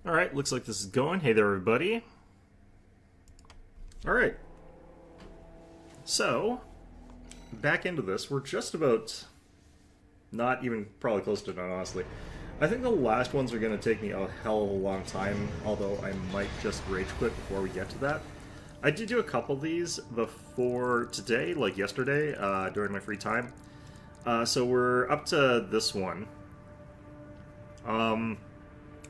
Alright, looks like this is going. Hey there, everybody. Alright. So, back into this. We're just about... not even probably close to done, honestly. I think the last ones are going to take me a hell of a long time, although I might just rage quit before we get to that. I did do a couple of these before today, like yesterday, during my free time. So we're up to this one.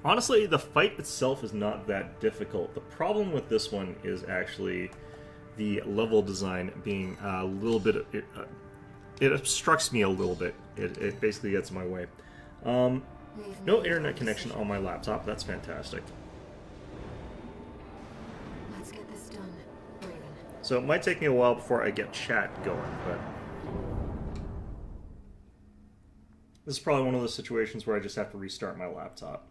Honestly, the fight itself is not that difficult. The problem with this one is actually the level design being a little bit... It obstructs me a little bit. It basically gets in my way. No internet connection on my laptop. That's fantastic. Let's get this done, Raven. So it might take me a while before I get chat going, but... this is probably one of those situations where I just have to restart my laptop.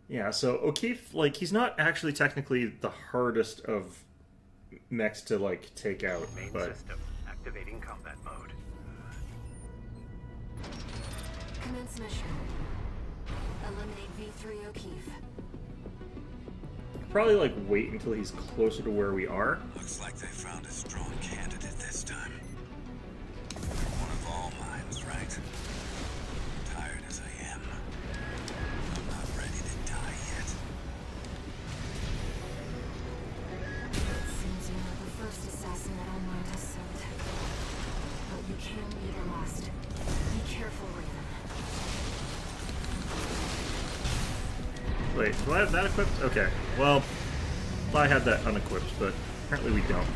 Yeah, so O'Keefe, like, he's not actually technically the hardest of mechs to, like, take out, Main but... system activating combat mode. Commence mission. Eliminate V3 O'Keefe. probably, like, wait until he's closer to where we are. Looks like they found a strong candidate this time. One of all minds, right? Tired as I am, I'm not ready to die yet. It seems you're not the first assassin that All Might has sent. But you can be the last. Be careful, Raven. Wait, do I have that equipped? Okay, well, I had that unequipped, but apparently we don't.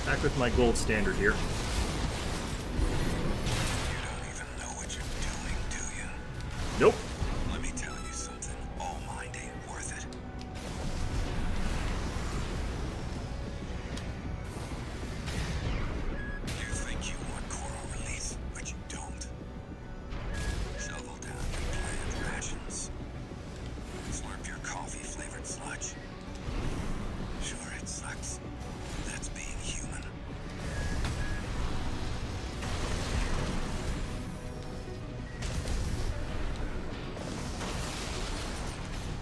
Back with my gold standard here. You don't even know what you're doing, do you? Nope. Let me tell you something. All mind ain't worth it. You think you want coral release, but you don't. Shovel down your plant rations. Slurp your coffee-flavored sludge. Sure, it sucks. That's being human.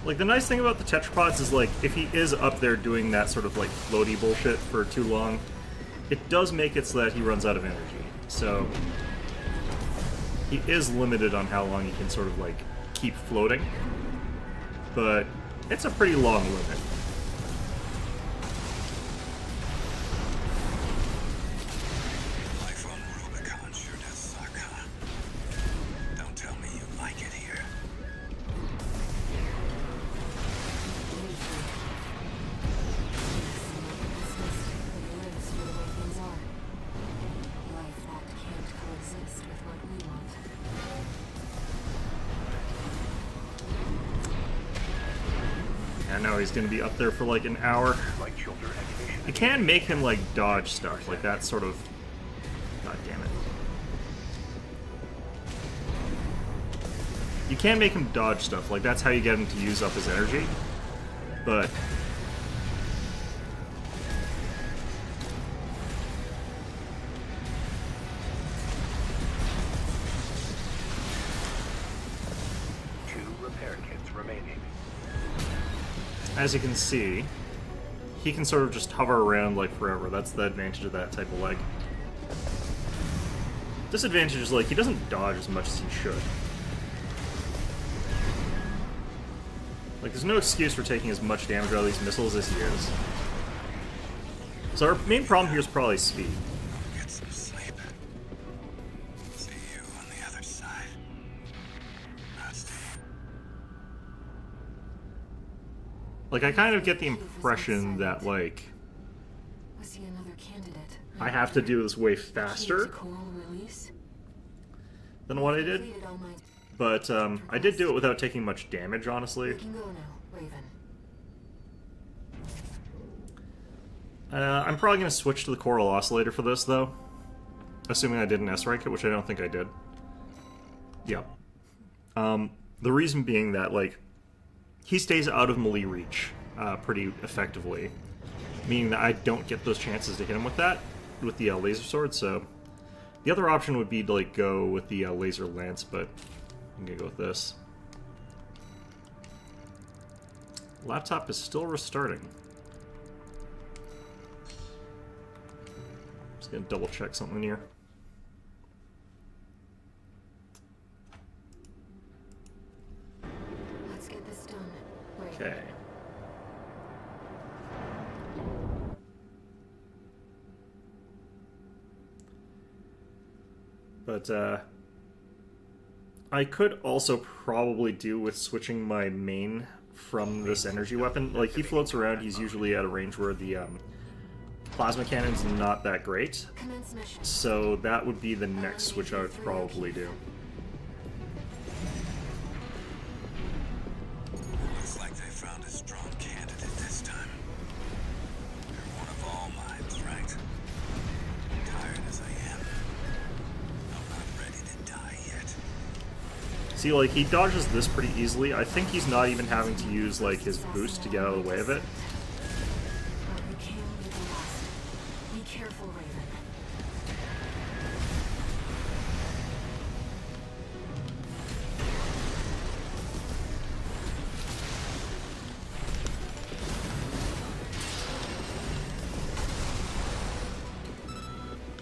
Like, the nice thing about the tetrapods is, like, if he is up there doing that sort of, like, floaty bullshit for too long, it does make it so that he runs out of energy. So, he is limited on how long he can sort of, like, keep floating. But it's a pretty long limit. Life on Rubicon sure does suck, huh? Don't tell me you like it here. I know he's gonna be up there for like an hour. Right shoulder activation. You can make him like dodge stuff, like that sort of... God damn it. You can make him dodge stuff, like that's how you get him to use up his energy. But... Two repair kits remaining. as you can see, he can sort of just hover around like forever. That's the advantage of that type of leg. Disadvantage is like he doesn't dodge as much as he should. Like there's no excuse for taking as much damage out of these missiles as he is. So our main problem here is probably speed. Get some sleep. See you on the other side. Nasty. Like I kind of get the impression that like Was he another candidate? I have to do this way Key to faster coral release? than what I did. Completed All Might. But I did do it without taking much damage, honestly. You can go now, Raven. I'm probably going to switch to the Coral Oscillator for this, though. Assuming I did an S-rank it, which I don't think I did. Yep. The reason being that, like, he stays out of melee reach pretty effectively. meaning that I don't get those chances to hit him with that, with the laser sword. So the other option would be to like go with the laser lance, but I'm gonna go with this. Laptop is still restarting. Just gonna double check something here. Let's get this done. Wait. Okay. But I could also probably do with switching my main from this energy weapon. Like, he floats around, he's usually at a range where the plasma cannon's not that great. Commence mission. So that would be the next switch I would probably do. Looks like they found a strong candidate this time. You're one of all minds, right? Tired as I am, I'm not ready to die yet. See, like, he dodges this pretty easily. I think he's not even having to use, like, his boost to get out of the way of it. But you can be the last. Be careful, Raven.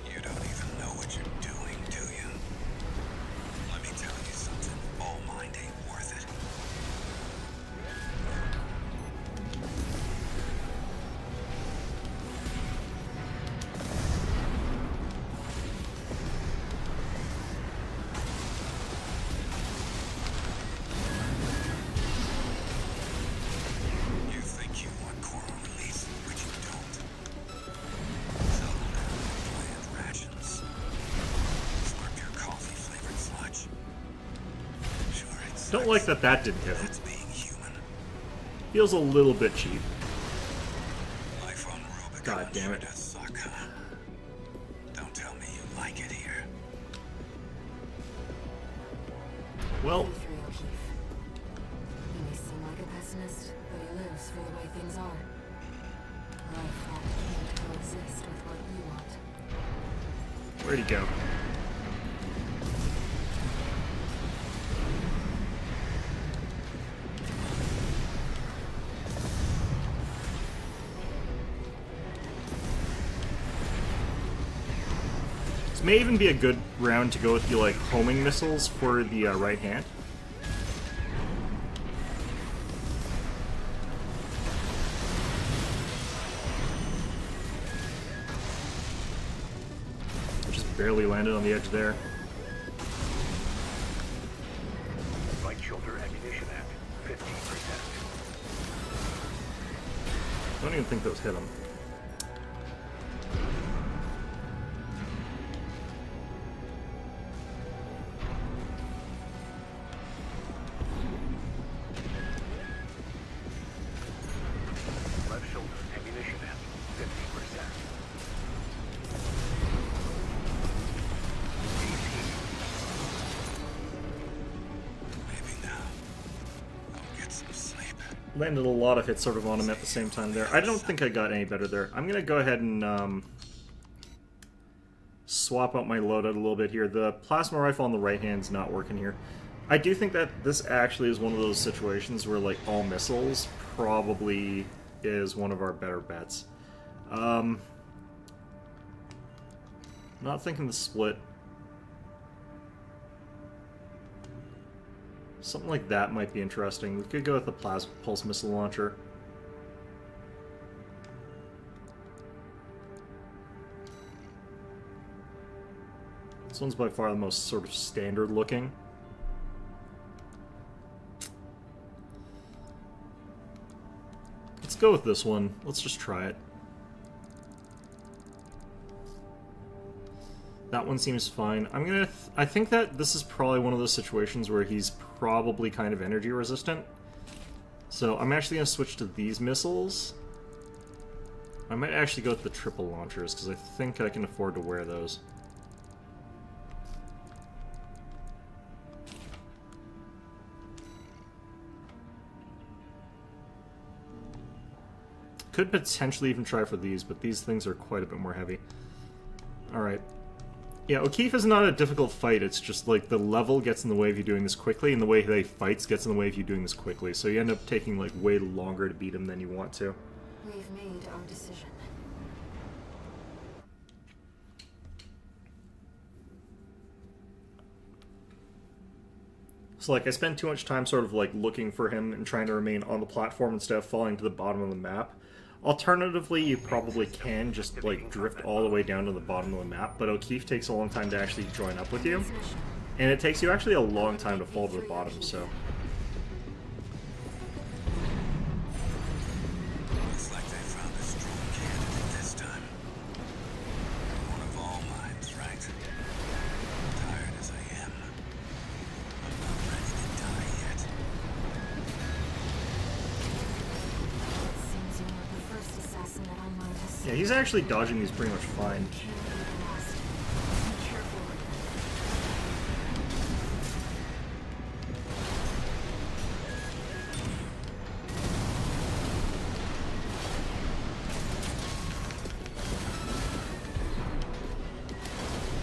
You don't even know what you're doing, do you? Let me tell you something. All mind ain't worth it. You think you want coral release, but you don't. Settle down and plant rations. Slurp your coffee-flavored sludge. Sure, it's Don't like that that didn't hit him. that's being human. Feels a little bit cheap. Life on Rubicon God damn it. sure does suck, huh? Don't tell me you like it here. Well, Be free, O'Keefe. You may seem like a pessimist, but he lives for the way things are. Life that can't coexist with what you want. where'd he go? This may even be a good round to go with the, like, homing missiles for the right hand. Just barely landed on the edge there. Right shoulder ammunition at 15%. Don't even think those hit him. Left shoulder ammunition at 50%. Maybe now. I'll get some sleep. Landed a lot of hits sort of on him at the same time there. I don't think I got any better there. I'm gonna go ahead and swap out my loadout a little bit here. The plasma rifle on the right hand's not working here. I do think that this actually is one of those situations where, like, all missiles probably is one of our better bets. Not thinking the split. Something like that might be interesting. We could go with the pulse missile launcher. This one's by far the most sort of standard looking. Let's go with this one. Let's just try it. That one seems fine. I think that this is probably one of those situations where he's probably kind of energy resistant. So I'm actually going to switch to these missiles. I might actually go with the triple launchers, because I think I can afford to wear those. Could potentially even try for these, but these things are quite a bit more heavy. Alright. Yeah, O'Keefe is not a difficult fight, it's just like the level gets in the way of you doing this quickly, and the way they fights gets in the way of you doing this quickly, so you end up taking like way longer to beat him than you want to. We've made our decision. So like I spend too much time sort of like looking for him and trying to remain on the platform instead of falling to the bottom of the map. Alternatively, you probably can just like drift all the way down to the bottom of the map, but O'Keefe takes a long time to actually join up with you. And it takes you actually a long time to fall to the bottom, so... Looks like they found a strong candidate this time. One of all minds, right? Tired as I am, I'm not ready to die yet. It seems you are the first assassin that All Might has Yeah, he's actually dodging these pretty much fine. Can't be the last. Be careful.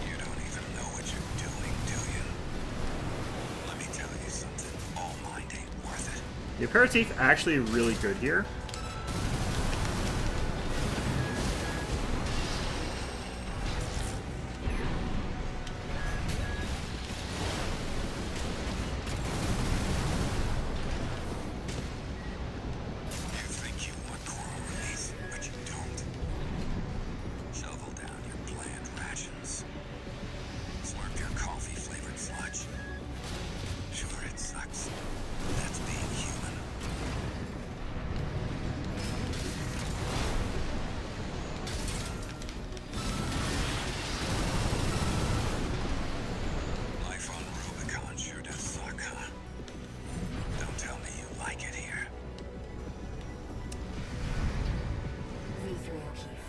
You don't even know what you're doing, do you? Let me tell you something. All mind ain't worth it. The Aperitif actually really good here. You think you want coral release, but you don't. Shovel down your bland rations. Slurp your coffee-flavored sludge. Sure, it sucks. That's being human. Life on Rubicon sure does suck, huh? Don't tell me you like it here. V3 O'Keefe.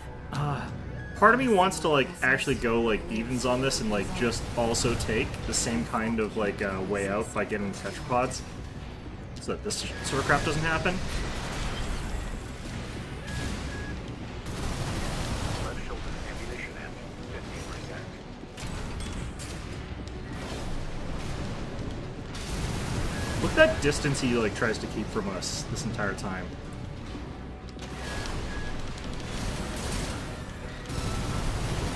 Part of me wants to like actually go like evens on this and like just also take the same kind of like way out by getting tetrapods, so that this sort of crap doesn't happen. Left shoulder ammunition at 50%. Look at that distance he like tries to keep from us this entire time.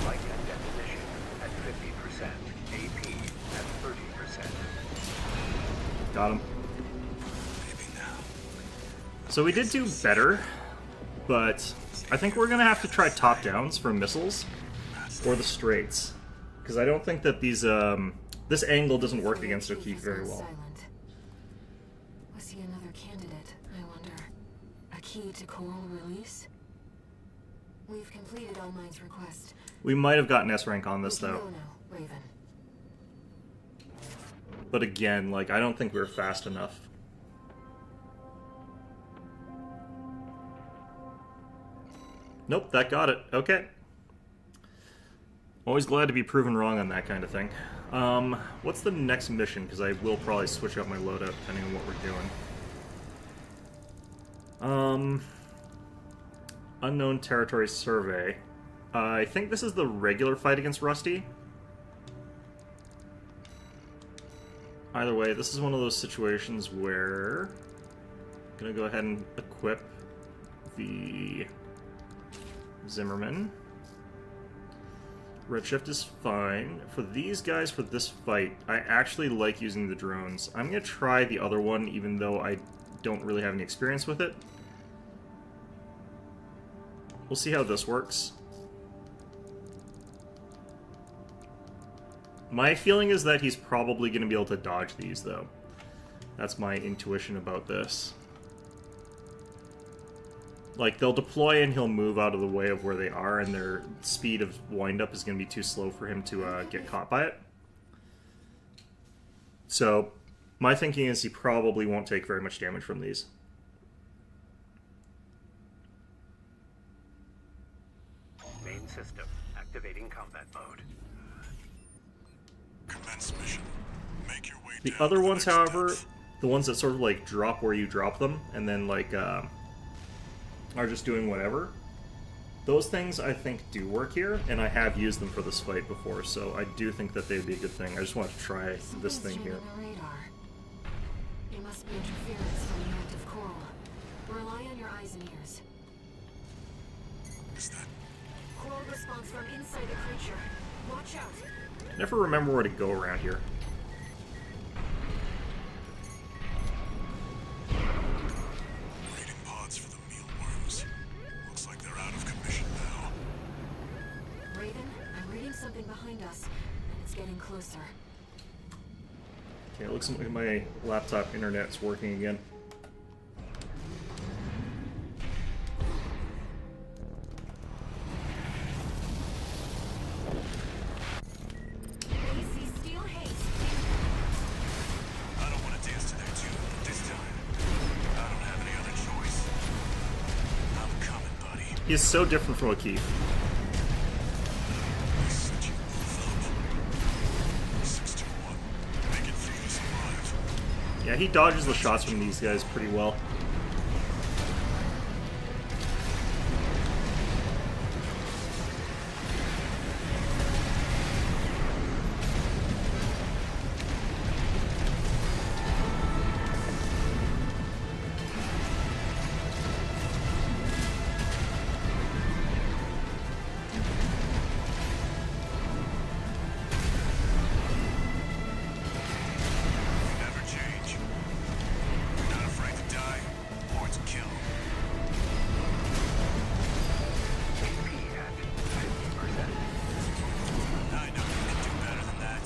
Light and definition at 50%. AP at 30%. Got him. Maybe now. So we did do better, but I think we're gonna have to try top downs for missiles or the straights, because I don't think that these this angle doesn't work against O'Keefe very well. Silent. Was he another candidate, I wonder? A key to coral release? We've completed All Might's request. We might have gotten S rank on this We can though, go now, Raven. but again, like I don't think we're fast enough. Nope, that got it. Okay. Always glad to be proven wrong on that kind of thing. What's the next mission? Because I will probably switch up my loadout depending on what we're doing. Unknown Territory Survey. I think this is the regular fight against Rusty. Either way, this is one of those situations where I'm gonna go ahead and equip the Zimmerman. Redshift is fine. For these guys, for this fight, I actually like using the drones. I'm gonna try the other one, even though I don't really have any experience with it. We'll see how this works. My feeling is that he's probably going to be able to dodge these, though. That's my intuition about this. Like, they'll deploy and he'll move out of the way of where they are, and their speed of wind-up is going to be too slow for him to get caught by it. So, my thinking is he probably won't take very much damage from these. Main system activating combat mode. Commence mission. Make your way The down other to the ones, next however, depth. the ones that sort of like drop where you drop them, and then like are just doing whatever. Those things I think do work here, and I have used them for this fight before, so I do think that they'd be a good thing. I just want to try this thing here. The radar. It must be interference from the active coral. Rely on your eyes and ears. Is that Coral response from inside the creature. Watch out. Never remember where to go around here. raiding pods for the mealworms? Looks like they're out of commission now. Raven, I'm reading something behind us, and it's getting closer. Okay, it looks like my laptop internet's working again. AC Steel Haste. I don't want to dance to their tune, but this time, I don't have any other choice. I'm coming, buddy. He's so different from O'Keefe. Such a move up. 621. Make it for you to survive. Yeah, he dodges the shots from these guys pretty well. Never change. You're not afraid to die, or to kill. AP at 50%. I know you can do better than that.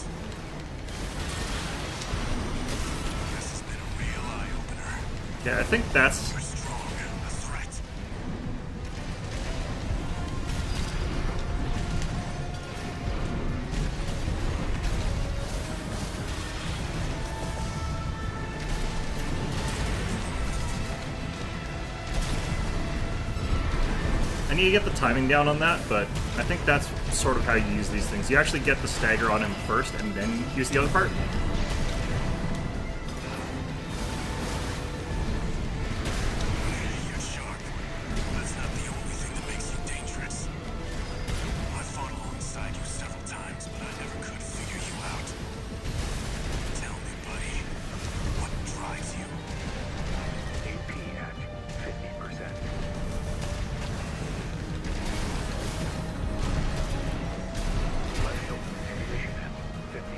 This has been a real eye-opener. Yeah, I think that's... You're strong, a threat. I need to get the timing down on that, but I think that's sort of how you use these things. You actually get the stagger on him first, and then use the other part. You're sharp. That's not the only thing that makes you dangerous. I fought alongside you several times, but I never could figure you out. Tell me, buddy, what drives you? AP at 50%. Celestial ammunition at 50%.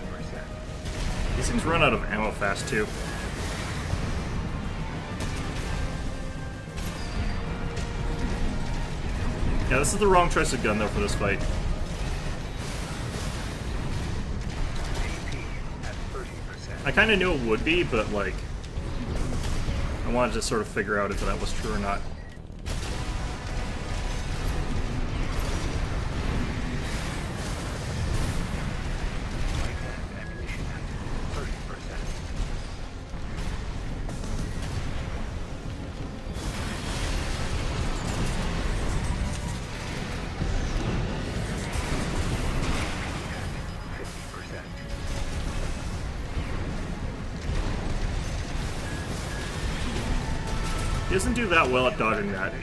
These things run out of ammo fast, too. Yeah, this is the wrong choice of gun, though, for this fight. AP at 30%. I kind of knew it would be, but, like... I wanted to sort of figure out if that was true or not. Light and ammunition at 30%. AP at 50%. He doesn't do that well at dodging that.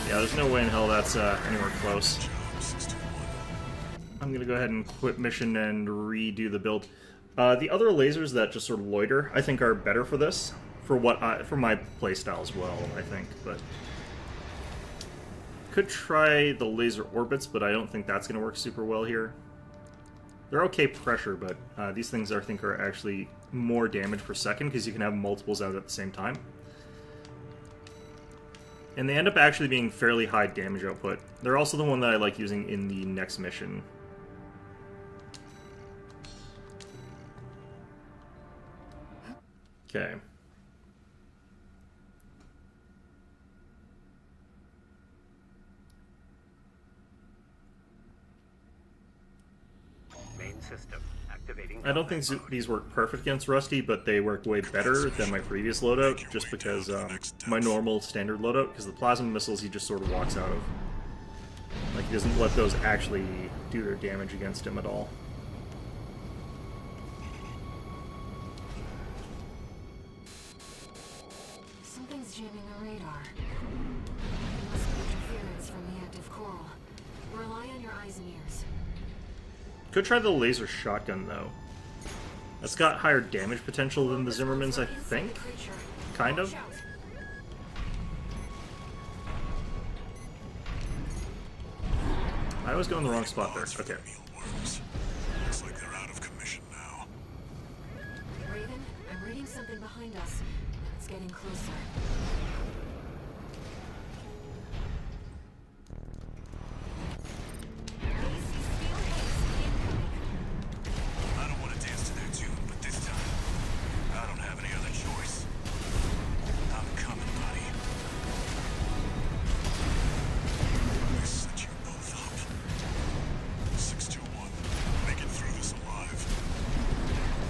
Yeah, there's no way in hell that's anywhere close. Job 621. I'm gonna go ahead and quit mission and redo the build. The other lasers that just sort of loiter, I think, are better for this, for my playstyle as well. I think, but could try the laser orbits, but I don't think that's gonna work super well here. They're okay pressure, but these things I think are actually more damage per second because you can have multiples out at the same time. And they end up actually being fairly high damage output. They're also the one that I like using in the next mission. Okay. Main system activating. I don't think these work perfect against Rusty, but they work way better than my previous loadout, just because my normal standard loadout, because the plasma missiles he just sort of walks out of. Like, he doesn't let those actually do their damage against him at all. Could try the laser shotgun though. That's got higher damage potential than the Zimmerman's, I think. Kind of. I was going the wrong spot there. Okay. Mealworms. Looks like they're out of commission now. Raven, I'm reading something behind us. It's getting closer. I don't want to dance to their tune, but this time, I don't have any other choice. I'm coming, buddy. I set you both up. 621, make it through this alive.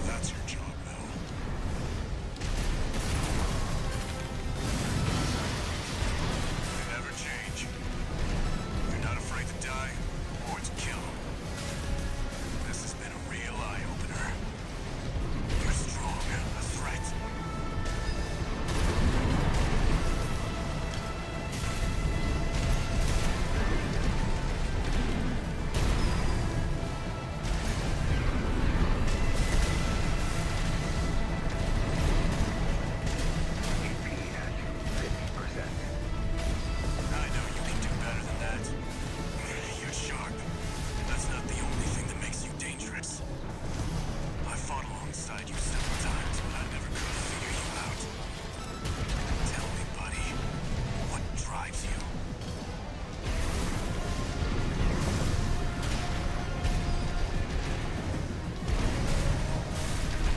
That's your job now. They never change. You're not afraid to die, or to kill. This has been a real eye-opener. You're strong, a threat. AP at 50%. I know you can do better than that. You're sharp. That's not the only thing that makes you dangerous. I fought alongside you several times, but I never could figure you out. Tell me, buddy, what drives you?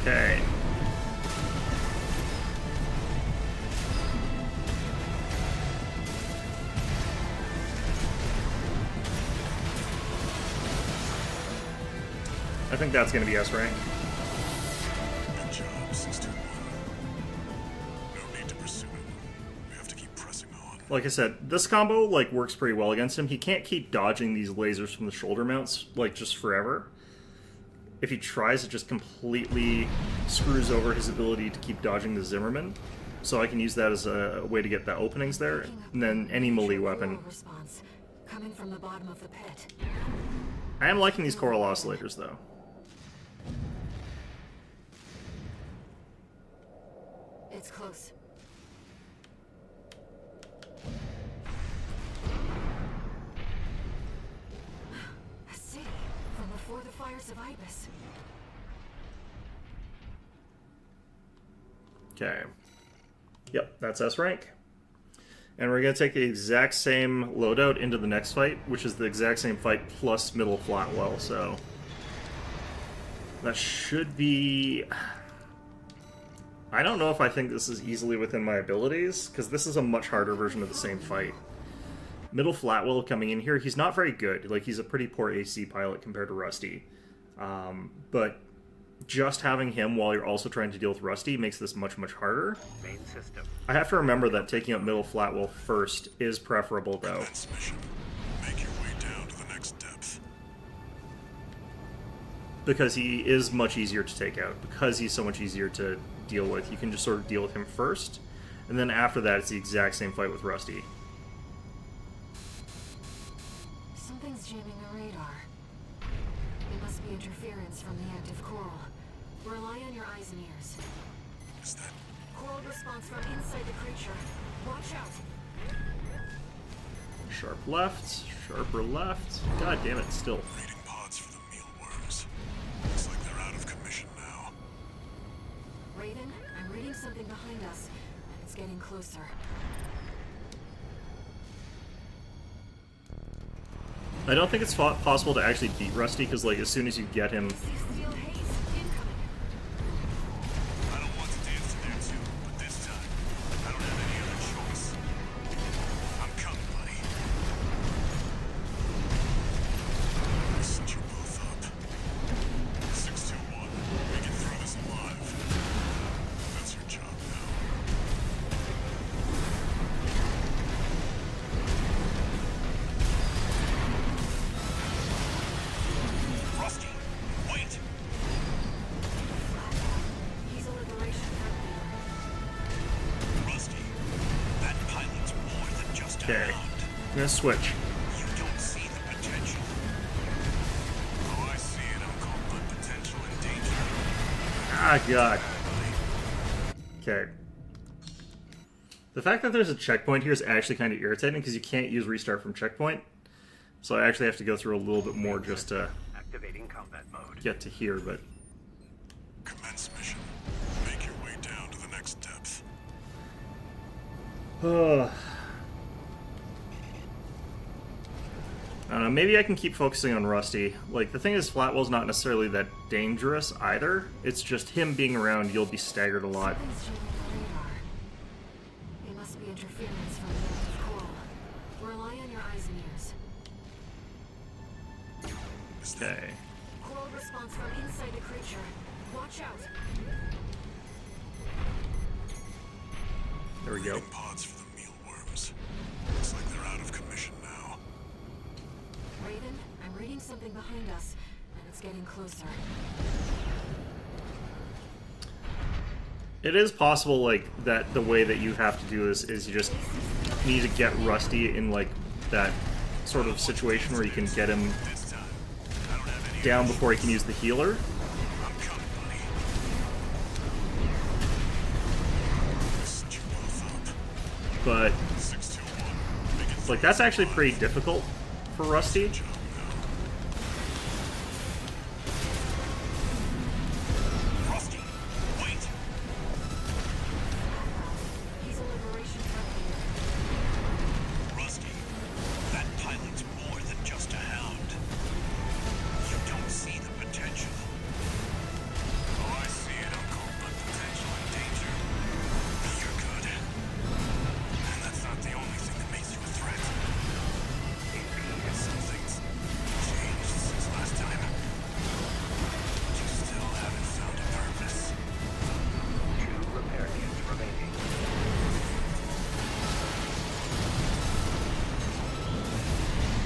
Okay. I think that's going to be S rank. Good job, 621. No need to pursue it. We have to keep pressing on. Like I said, this combo like works pretty well against him. He can't keep dodging these lasers from the shoulder mounts like just forever. If he tries, it just completely screws over his ability to keep dodging the Zimmerman. So I can use that as a way to get the openings there, and then any melee weapon. Response coming from the bottom of the pit. I am liking these coral oscillators though. It's close. A city from before the fires of Ibis. Okay. Yep, that's S rank. And we're going to take the exact same loadout into the next fight, which is the exact same fight plus Middle Flatwell, so... that should be... I don't know if I think this is easily within my abilities, because this is a much harder version of the same fight. Middle Flatwell coming in here, he's not very good. Like, he's a pretty poor AC pilot compared to Rusty. But just having him while you're also trying to deal with Rusty makes this much, much harder. Main system. I have to remember that taking out Middle Flatwell first is preferable, though. Commence mission. Make your way down to the next depth. Because he is much easier to take out. Because he's so much easier to deal with. You can just sort of deal with him first. And then after that, it's the exact same fight with Rusty. Something's jamming the radar. It must be interference from the active coral. Rely on your eyes and ears. Is that... Coral response from inside the creature. Watch out. Sharp left, sharper left. God damn it, still. Raiding pods for the mealworms. Looks like they're out of commission now. Raven, I'm reading something behind us. It's getting closer. I don't think it's possible to actually beat Rusty, because like as soon as you get him... See steel haze incoming. I don't want to dance to their tune, but this time, I don't have any other choice. I'm coming, buddy. I set you both up. 621, make it through this alive. That's your job now. Rusty, wait! He's a liberation front leader. Rusty, that pilot's more than just a Okay. hound. I'm gonna switch. You don't see the potential. Oh, I see it Ah, God. Okay. The fact that there's a checkpoint here is actually kind of irritating because you can't use restart from checkpoint. So I actually have to go through a little bit more just to Activating combat mode. get to here, but... Commence mission. Make your way down to the next depth. I don't know, maybe I can keep focusing on Rusty. Like, the thing is, Flatwell's not necessarily that dangerous either. It's just him being around, you'll be staggered a lot. Something's jamming the radar. It must be interference from the active coral. Rely on your eyes and ears. Okay. Coral response from inside the creature. Watch out. There we go. Reading pods for the mealworms. Looks like they're out of commission now. Raven, I'm reading something behind us, and it's getting closer. It is possible, like, that the way that you have to do this is you just need to get Rusty in, like, that sort of situation where you can get him This time, I don't have any down before he can use the healer. I'm coming, buddy. Set you both up. But, 621. Make it like, that's actually pretty difficult for Rusty. job now. Rusty, wait. He's a liberation friendly. Rusty, that pilot's more than just a hound. You don't see the potential. Oh, I see it, Uncle, but potential and danger. You're good. And that's not the only thing that makes you a threat. Some things changed since last time. But you still haven't found a purpose. 2 repair kits remaining. HP at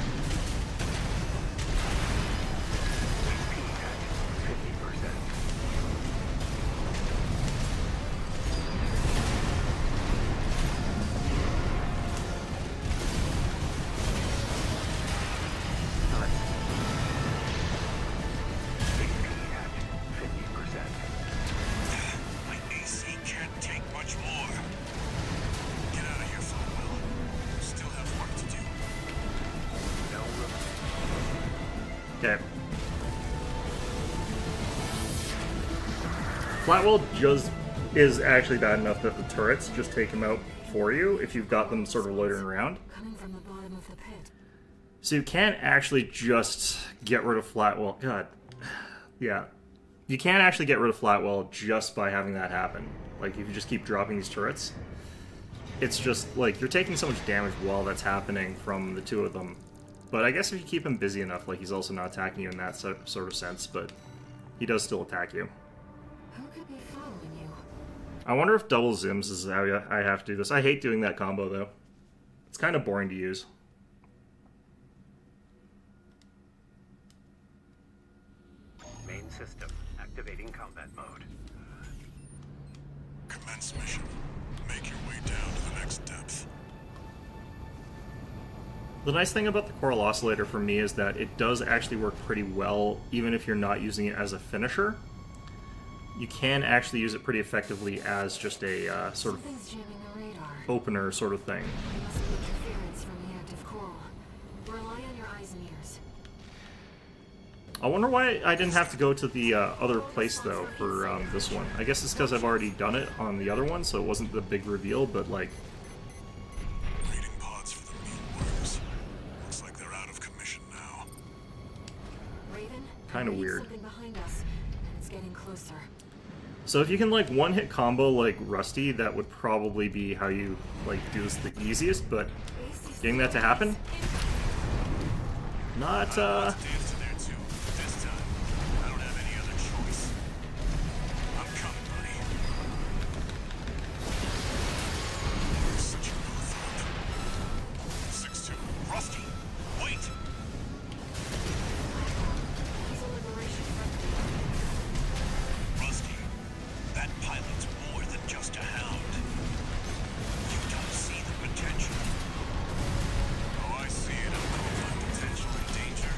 50%. HP at 50%. My AC can't take much more. Get out of here, Flatwell. Still have work to do. No room. Okay. Flatwell just is actually bad enough that the turrets just take him out for you if you've got them sort of loitering around. Coming from the bottom of the pit. So you can't actually just get rid of Flatwell. God. Yeah. You can't actually get rid of Flatwell just by having that happen. Like, if you just keep dropping these turrets. It's just, like, you're taking so much damage while that's happening from the two of them. But I guess if you keep him busy enough, like, he's also not attacking you in that sort of sense, but he does still attack you. Who could be following you? I wonder if double Zims is how I have to do this. I hate doing that combo, though. It's kind of boring to use. Main system. Activating combat mode. Commence mission. Make your way down to the next depth. The nice thing about the Coral Oscillator for me is that it does actually work pretty well, even if you're not using it as a finisher. You can actually use it pretty effectively as just a sort of Something's jamming the radar. opener sort of thing. It must be interference from the active coral. Rely on your eyes and ears. I wonder why I didn't have to go to the other place, though, for this one. I guess it's because I've already done it on the other one, so it wasn't the big reveal, but, like... Reading pods for the mealworms. Looks like they're out of commission now. Raven, Kinda I'm reading weird. something behind us, and it's getting closer. So if you can, like, one-hit combo like Rusty, that would probably be how you, like, do this the easiest, but getting that to happen? Not, Dance to there too. This time, I don't have any other choice. I'm coming, buddy. Set you both up. 6-2. Rusty, wait! He's a liberation friendly. Rusty, that pilot's more than just a hound. You don't see the potential. Oh, I see it, Uncle. Potential and danger.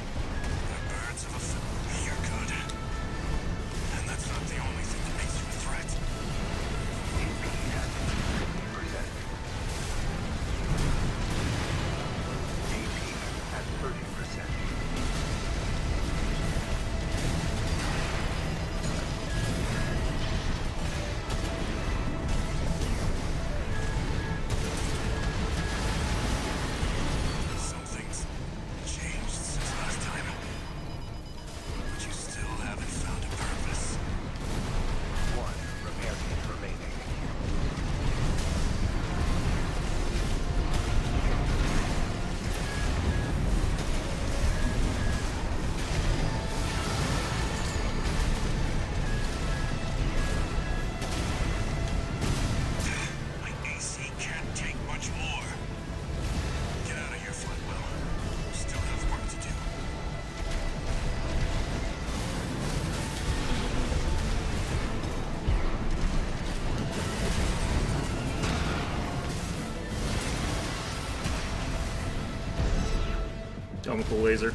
chemical laser.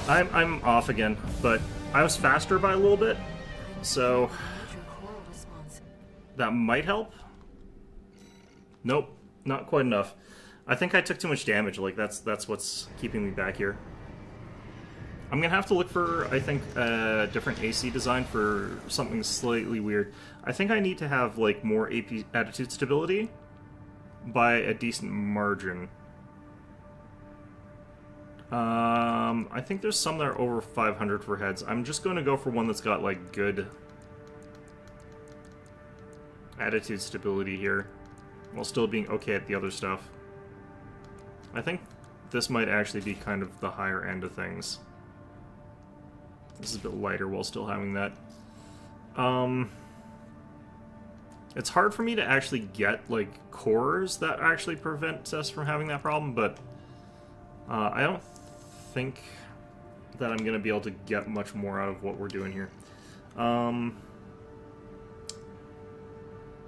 I'm off again, but I was faster by a little bit, so Major coral response. that might help. Nope, not quite enough. I think I took too much damage. Like that's what's keeping me back here. I'm gonna have to look for, I think, a different AC design for something slightly weird. I think I need to have like more AP attitude stability by a decent margin. I think there's some that are over 500 for heads. I'm just going to go for one that's got like good attitude stability here, while still being okay at the other stuff. I think this might actually be kind of the higher end of things. This is a bit lighter while still having that. It's hard for me to actually get like cores that actually prevent us from having that problem, but I don't think that I'm going to be able to get much more out of what we're doing here.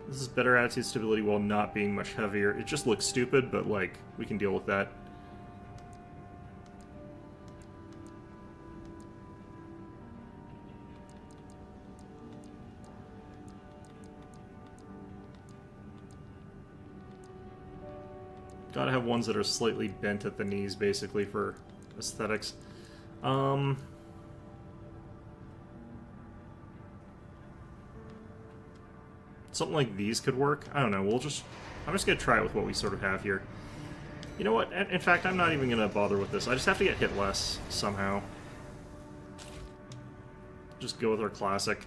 This is better attitude stability while not being much heavier. It just looks stupid, but like, we can deal with that. Gotta have ones that are slightly bent at the knees, basically, for aesthetics. Something like these could work. I don't know. I'm just gonna try it with what we sort of have here. You know what? In fact, I'm not even gonna bother with this. I just have to get hit less somehow. Just go with our classic.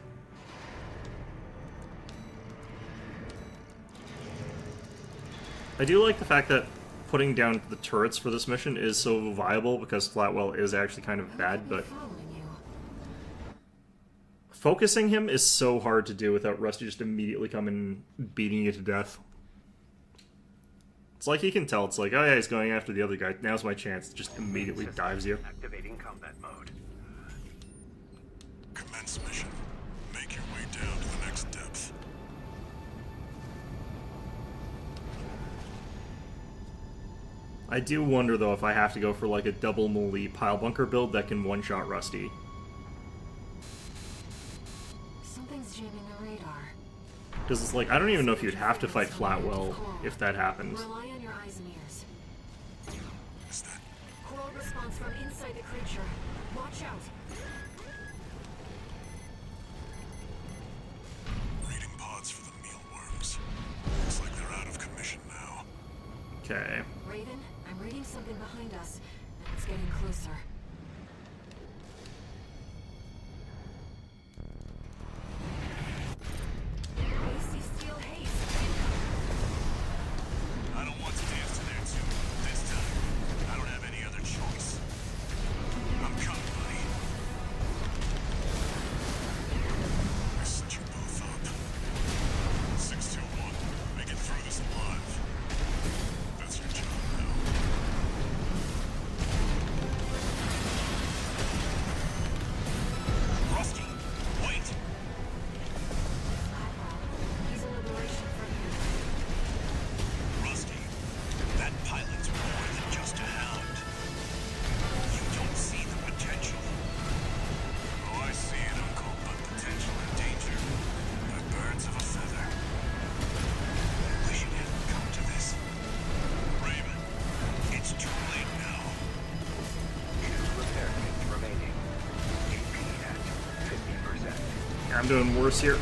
I do like the fact that putting down the turrets for this mission is so viable, because Flatwell is actually kind of bad, but Following you. focusing him is so hard to do without Rusty just immediately coming and beating you to death. It's like he can tell, it's like, oh yeah, he's going after the other guy, now's my chance, just immediately dives you. Activating combat mode. Commence mission. Make your way down to the next depth. I do wonder, though, if I have to go for like a double melee pile bunker build that can one-shot Rusty. Something's jamming the radar. Because it's like, I don't even know if you'd have to fight Flatwell if that happened. Rely on your eyes and ears. Is that Coral response from inside the creature. Watch out. reading pods for the mealworms? Looks like they're out of commission now. Okay. Raven, I'm reading something behind us, and it's getting closer. AC steel haze. I don't want to dance to their tune. This time, I don't have any other choice. I'm coming, buddy. I set you both up. 621, make it through this alive. That's your job now. Rusty, wait! He's a liberation from here. Rusty, that pilot's more than just a hound. You don't see the potential. Oh, I see it, Uncle, but potential and danger are birds of a feather. I wish it hadn't come to this. Raven, it's too late now. 2 repair kits remaining. AP at 50%. I'm doing worse here.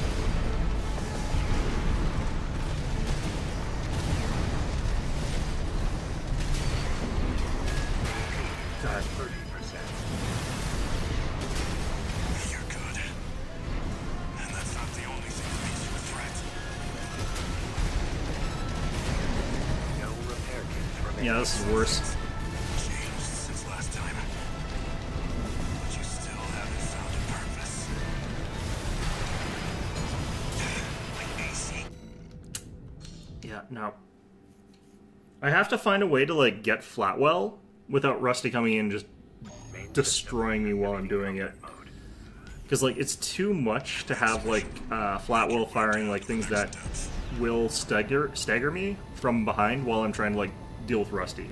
God. 30%. You're good. And that's not the only thing that makes you a threat. No repair kits remaining. Yeah, this is worse. Changed since last time. But you still haven't found a purpose. Like AC. Yeah, no. I have to find a way to, like, get Flatwell without Rusty coming in and just Main destroying me system while I'm doing it. activating combat mode. Because, like, it's too much to have, like, Flatwell firing, like, things that will stagger me from behind while I'm trying to, like, deal with Rusty.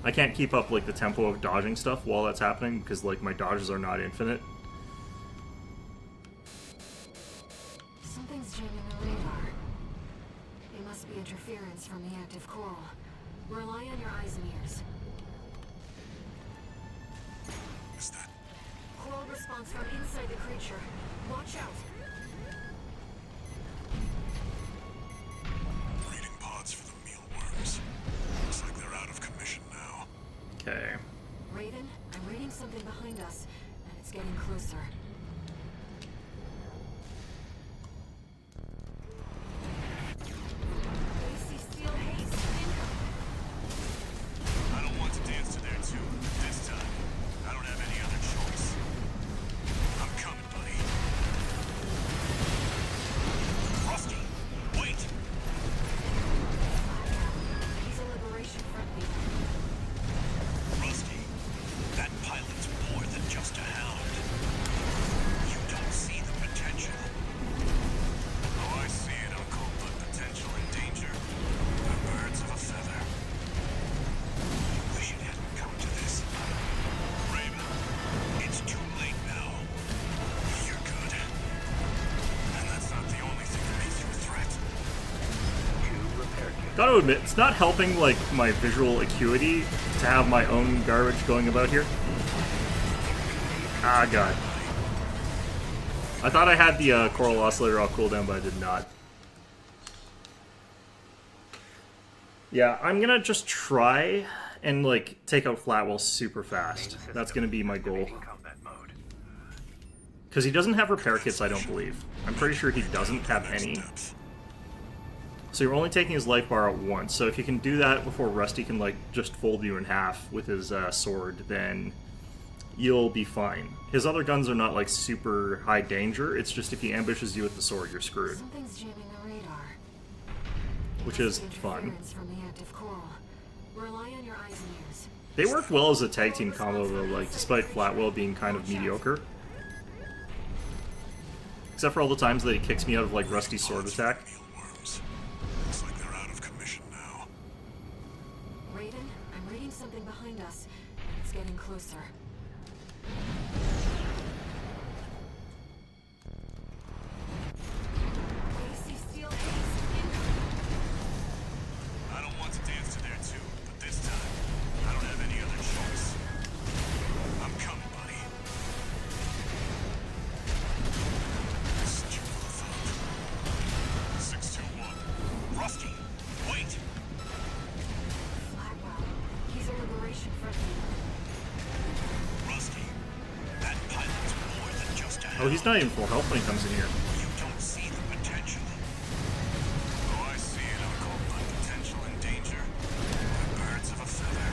I can't keep up like the tempo of dodging stuff while that's happening because like my dodges are not infinite. Something's jamming the radar. It must be interference from the active coral. Rely on your eyes and ears. Is that Coral response from inside the creature. Watch out. breeding pods for the mealworms? Looks like they're out of commission now. Okay. Raven, I'm reading something behind us, and it's getting closer. AC steel haze incoming. I don't want to dance to their tune, but this time, I don't have any other choice. I'm coming, buddy. Rusty, wait! He's a liberation friendly. Rusty, that pilot's more than just a hound. You don't see the potential. Oh, I see it, Uncle, but potential and danger are birds of a feather. Wish it hadn't come to this. Raven, it's too late now. You're good. And that's not the only thing that makes you a threat. 2 repair kits. Gotta admit, it's not helping like my visual acuity to have my own garbage going about here. Ah, god. I thought I had the Coral Oscillator off cooldown, but I did not. Yeah, I'm gonna just try and like take out Flatwell super fast. That's gonna be my goal. Activating combat mode. Because he doesn't have repair kits, I don't believe. I'm pretty sure he doesn't have any. Depth. So you're only taking his life bar out once. So if you can do that before Rusty can like just fold you in half with his sword, then you'll be fine. His other guns are not like super high danger. It's just if he ambushes you with the sword, you're screwed, Something's jamming the radar. which is Must be fun. interference from the active coral. Rely on your eyes and ears. They work well as a tag team combo though, like despite Flatwell being kind of mediocre. Except for all the times that he kicks me out of like Rusty's sword attack. Mealworms. Looks like they're out of commission now. Raven, I'm reading something behind us, and it's getting closer. AC steel haze incoming. I don't want to dance to their tune, but this time, I don't have any other choice. I'm coming, buddy. Such a move up. 621. Rusty, wait! Blackwell, he's a liberation friendly. Rusty, that pilot's more than just a Oh, he's not even full health when he comes in here. You don't see the potential. Oh, I see it, Uncle, but potential and danger are birds of a feather.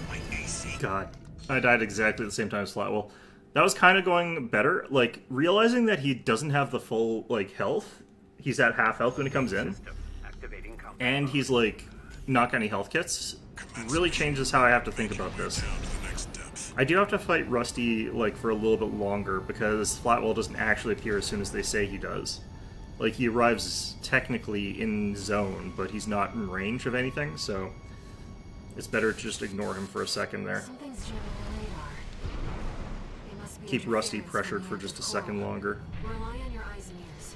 My AC. God, I died exactly at the same time as Flatwell. That was kind of going better. Like, realizing that he doesn't have the full, like, health. He's at half health when he comes in. System activating combat And mode. he's, like, not got any health kits. Really changes how I have to think about this. Down to the next depth. I do have to fight Rusty, like, for a little bit longer, because Flatwell doesn't actually appear as soon as they say he does. Like, he arrives technically in zone, but he's not in range of anything, so it's better to just ignore him for a second there. Something's jamming the radar. It must be Keep Rusty interference pressured from for the just a active second coral. longer. Rely on your eyes and ears.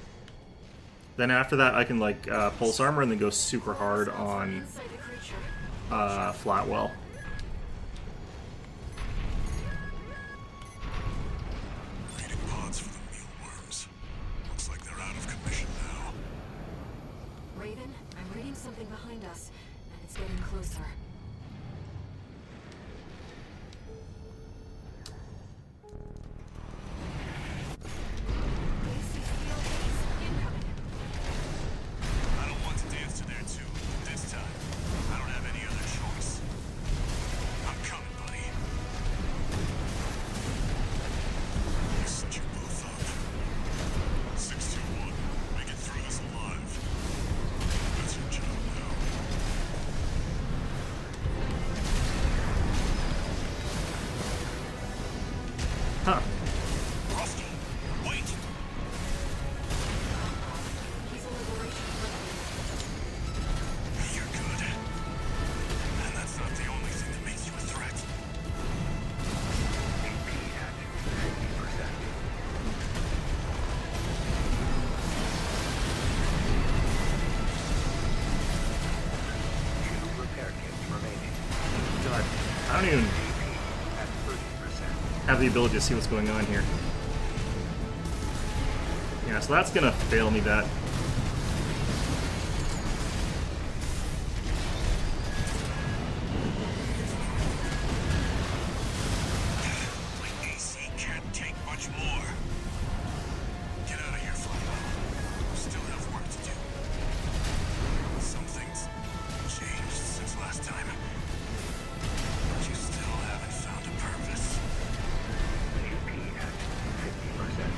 Then after that, I can, like, pulse armor and then go super hard Response from on inside the creature. Flatwell. Breeding pods for the mealworms. Looks like they're out of commission now. Raven, I'm reading something behind us, and it's getting closer. AC steel haze incoming. I don't want to dance to their tune, but this time, I don't have any other choice. I'm coming, buddy. You set your both up. 621. Make it through this alive. That's your job now. Huh. Rusty, wait! He's a liberation friendly. You're good. God, I don't even At 30%. have the ability to see what's going on here. Yeah, so that's gonna fail me that. My AC can't take much more. Get out of here, Flywell. You still have work to do. Some things changed since last time. But you still haven't found a purpose. GP at 50%.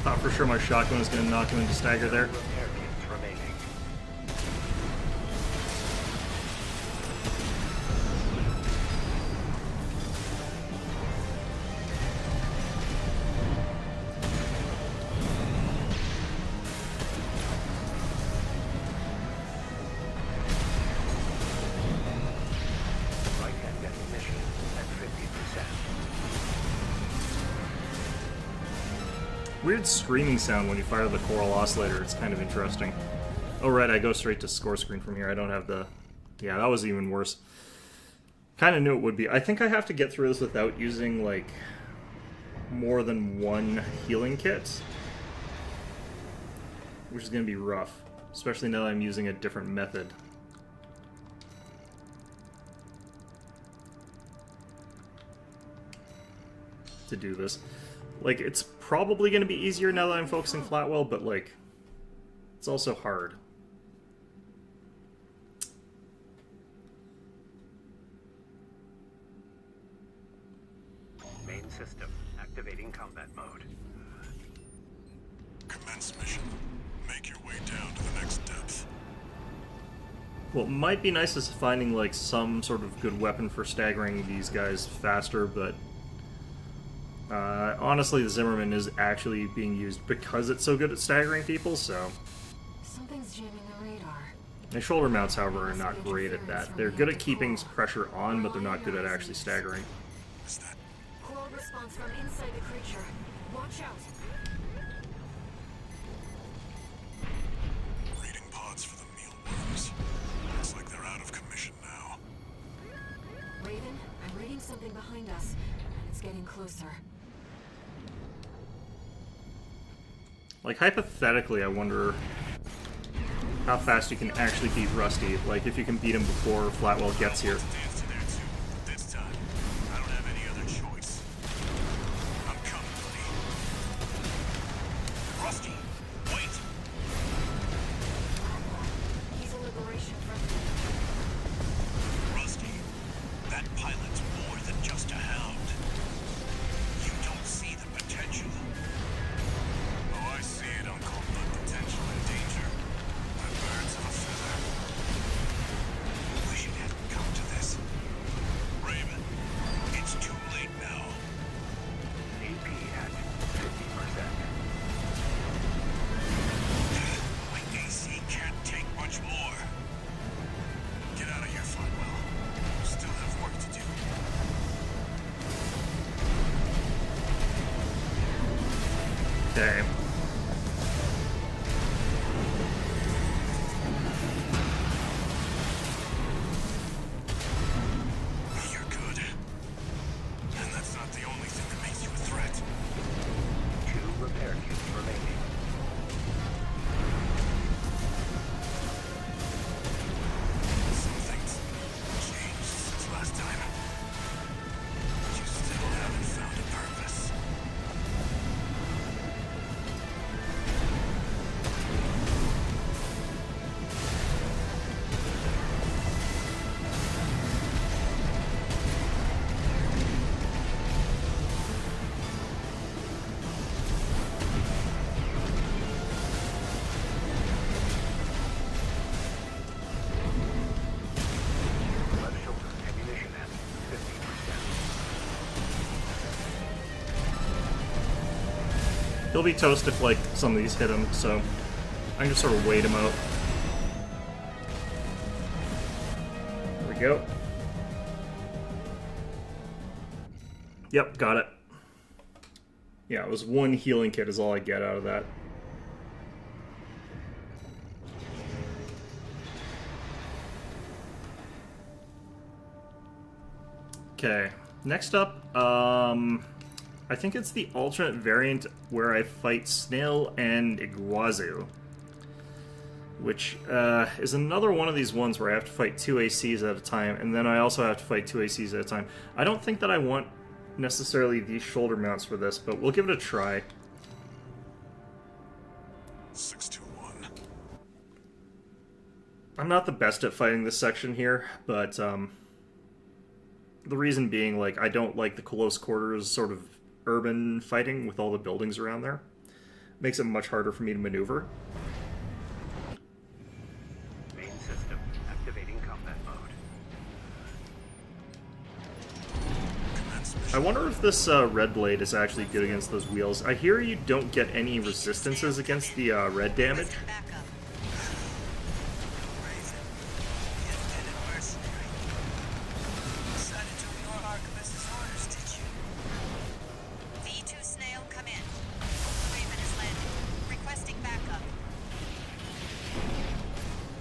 Thought for sure my shotgun was gonna knock him into stagger there. Repair kits remaining. Right hand ammunition at 50%. Weird screaming sound when you fire the Coral Oscillator. It's kind of interesting. Oh, right, I go straight to score screen from here. I don't have the... Yeah, that was even worse. Kind of knew it would be. I think I have to get through this without using, like, more than one healing kit. Which is going to be rough. Especially now that I'm using a different method. To do this. Like, it's probably going to be easier now that I'm focusing Flatwell, but, like, it's also hard. Main system activating combat mode. Commence mission. Make your way down to the next depth. What might be nice is finding, like, some sort of good weapon for staggering these guys faster, but... honestly, the Zimmerman is actually being used because it's so good at staggering people, so... Something's jamming the radar. My shoulder mounts, however, are not great at that. They're good at keeping pressure on, but they're not good at actually staggering. Is that Coral response from inside the creature. Watch out. reading pods for the mealworms? Looks like they're out of commission now. Raven, I'm reading something behind us, and it's getting closer. Like, hypothetically, I wonder how fast you can actually beat Rusty. Like, if you can beat him before Flatwell gets here. Dance to there too, but this time, I don't have any other choice. I'm coming, buddy. Rusty, wait! He's a liberation from... Rusty, that pilot's more than just a hound. You don't see the potential. Oh, I see it, Uncle, but potential and danger are birds of a feather. Wish it hadn't come to this. Raven, it's too late now. AP at 50%. My AC can't take much more. Get out of here, Flywell. You still have work to do. Okay. You're good. And that's not the only thing that makes you a threat. 2 repair kits remaining. Some things changed since last time. But you still haven't found a purpose. Left shoulder ammunition at 50%. He'll be toast if, like, some of these hit him, so I can just sort of wait him out. There we go. Yep, got it. Yeah, it was one healing kit is all I get out of that. Okay, next up, I think it's the alternate variant where I fight Snail and Iguazu, which is another one of these ones where I have to fight 2 ACs at a time, and then I also have to fight 2 ACs at a time. I don't think that I want necessarily these shoulder mounts for this, but we'll give it a try. 621. I'm not the best at fighting this section here, but the reason being, like, I don't like the close quarters sort of urban fighting with all the buildings around there. Makes it much harder for me to maneuver. Main system activating combat mode. Commence mission. I wonder if this red blade is actually good against those wheels. I hear you don't get any resistances against the red damage. Backup. Raven, the independent mercenary. Decided to ignore Archivist's orders, did you? V2 Snail, come in. Raven has landed. Requesting backup.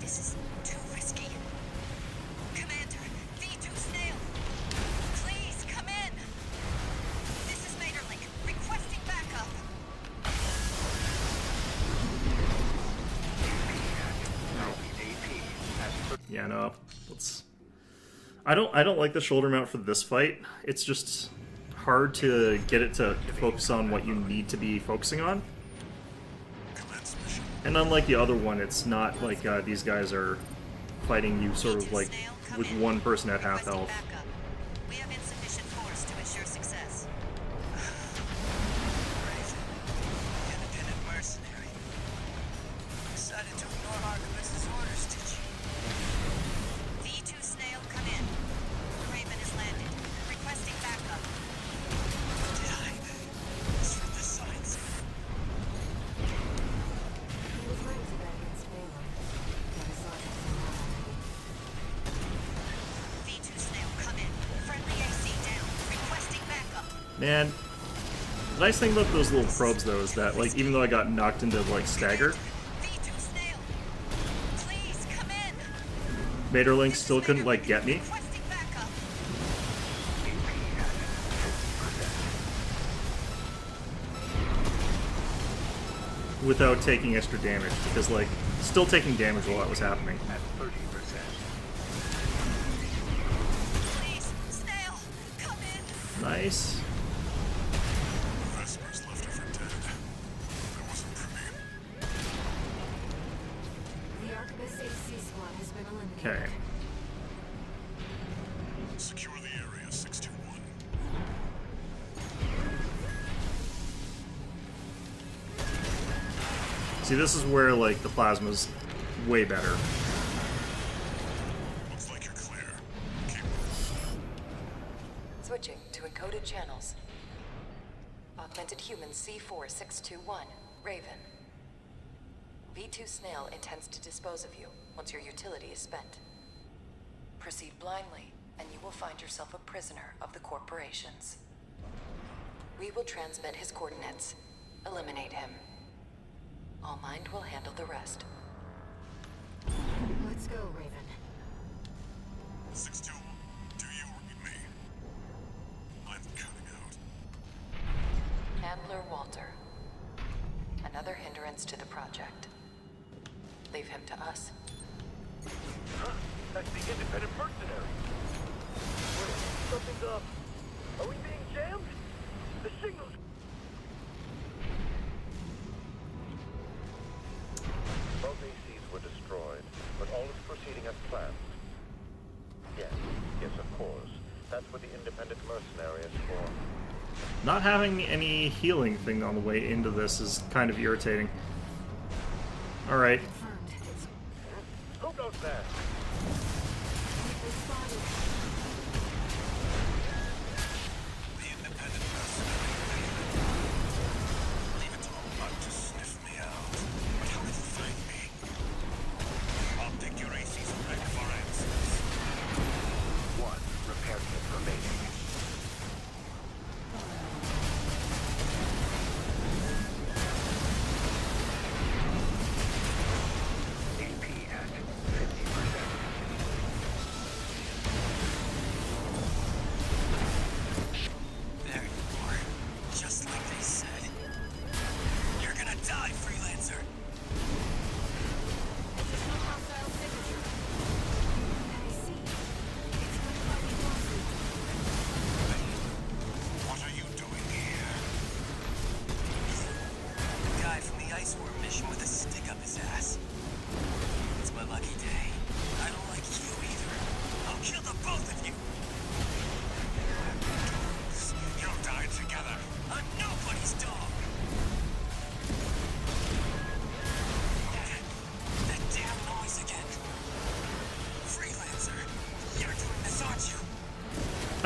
This is too risky. Commander, V2 Snail. Please, come in. This is Materlink. Requesting backup. Yeah, no. Let's. I don't like the shoulder mount for this fight. It's just hard to get it to focus on what you need to be focusing on. Commence mission. And unlike the other one, it's not like these guys are fighting you sort of V2 like Snail, come with in. one person at half Requesting health. backup. We have insufficient force to ensure success. Raven, the independent mercenary. Decided to ignore Archivist's orders, did you? V2 Snail, come in. Raven has landed. Requesting backup. Did I? Misread the signs. He was right to bet against Balin. But I saw it from V2 Snail, come in. Friendly AC down. Requesting backup. Man, the nice thing about those little probes though is that like even though I got knocked into like stagger, V2 Snail. Please come in. Materlink still couldn't like get me. Requesting backup. Without taking extra damage, because like still taking damage while that was happening. At 30%. Please, Snail, come in. Nice. Vespers left her for dead. That wasn't for me. The Archivist AC squad has been eliminated. Okay. Secure the area, 621. See, this is where like the plasma's way better. Looks like you're clear. Keep Switching to encoded channels. Augmented human C4621, Raven. V2 Snail intends to dispose of you once your utility is spent. Proceed blindly, and you will find yourself a prisoner of the corporations. We will transmit his coordinates. Eliminate him. All Mind will handle the rest. Let's go, Raven. 621. Do you read me? I'm cutting out. Handler Walter. Another hindrance to the project. Leave him to us. Huh? That's the independent mercenary. Wait, something's up. Are we being jammed? The signal's... Both ACs were destroyed, but all is proceeding as planned. Yes, of course. That's what the independent mercenary is for. Not having any healing thing on the way into this is kind of irritating. Alright. Confirmed. It's Who goes there? responded. The independent mercenary, Raven. Leave it to Oman to sniff me out. But how did you find me? I'll take your AC's back for answers. One repair kit remaining.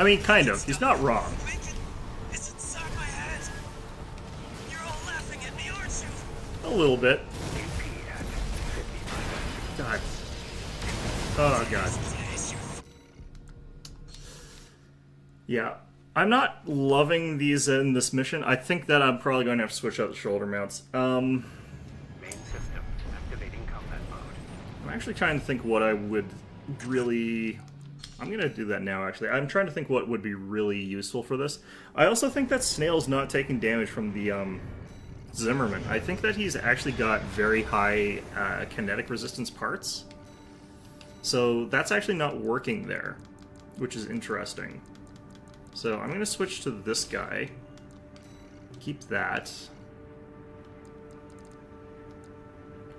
I mean, kind of. He's not wrong. Thinking it's inside my head. You're all laughing at me, aren't you? A little bit. God. Oh, God. Yeah. I'm not loving these in this mission. I think that I'm probably going to have to switch out the shoulder mounts. Main system activating combat mode. I'm actually trying to think what I would really... I'm going to do that now, actually. I'm trying to think what would be really useful for this. I also think that Snail's not taking damage from the Zimmerman. I think that he's actually got very high kinetic resistance parts. So that's actually not working there, which is interesting. So I'm going to switch to this guy. Keep that.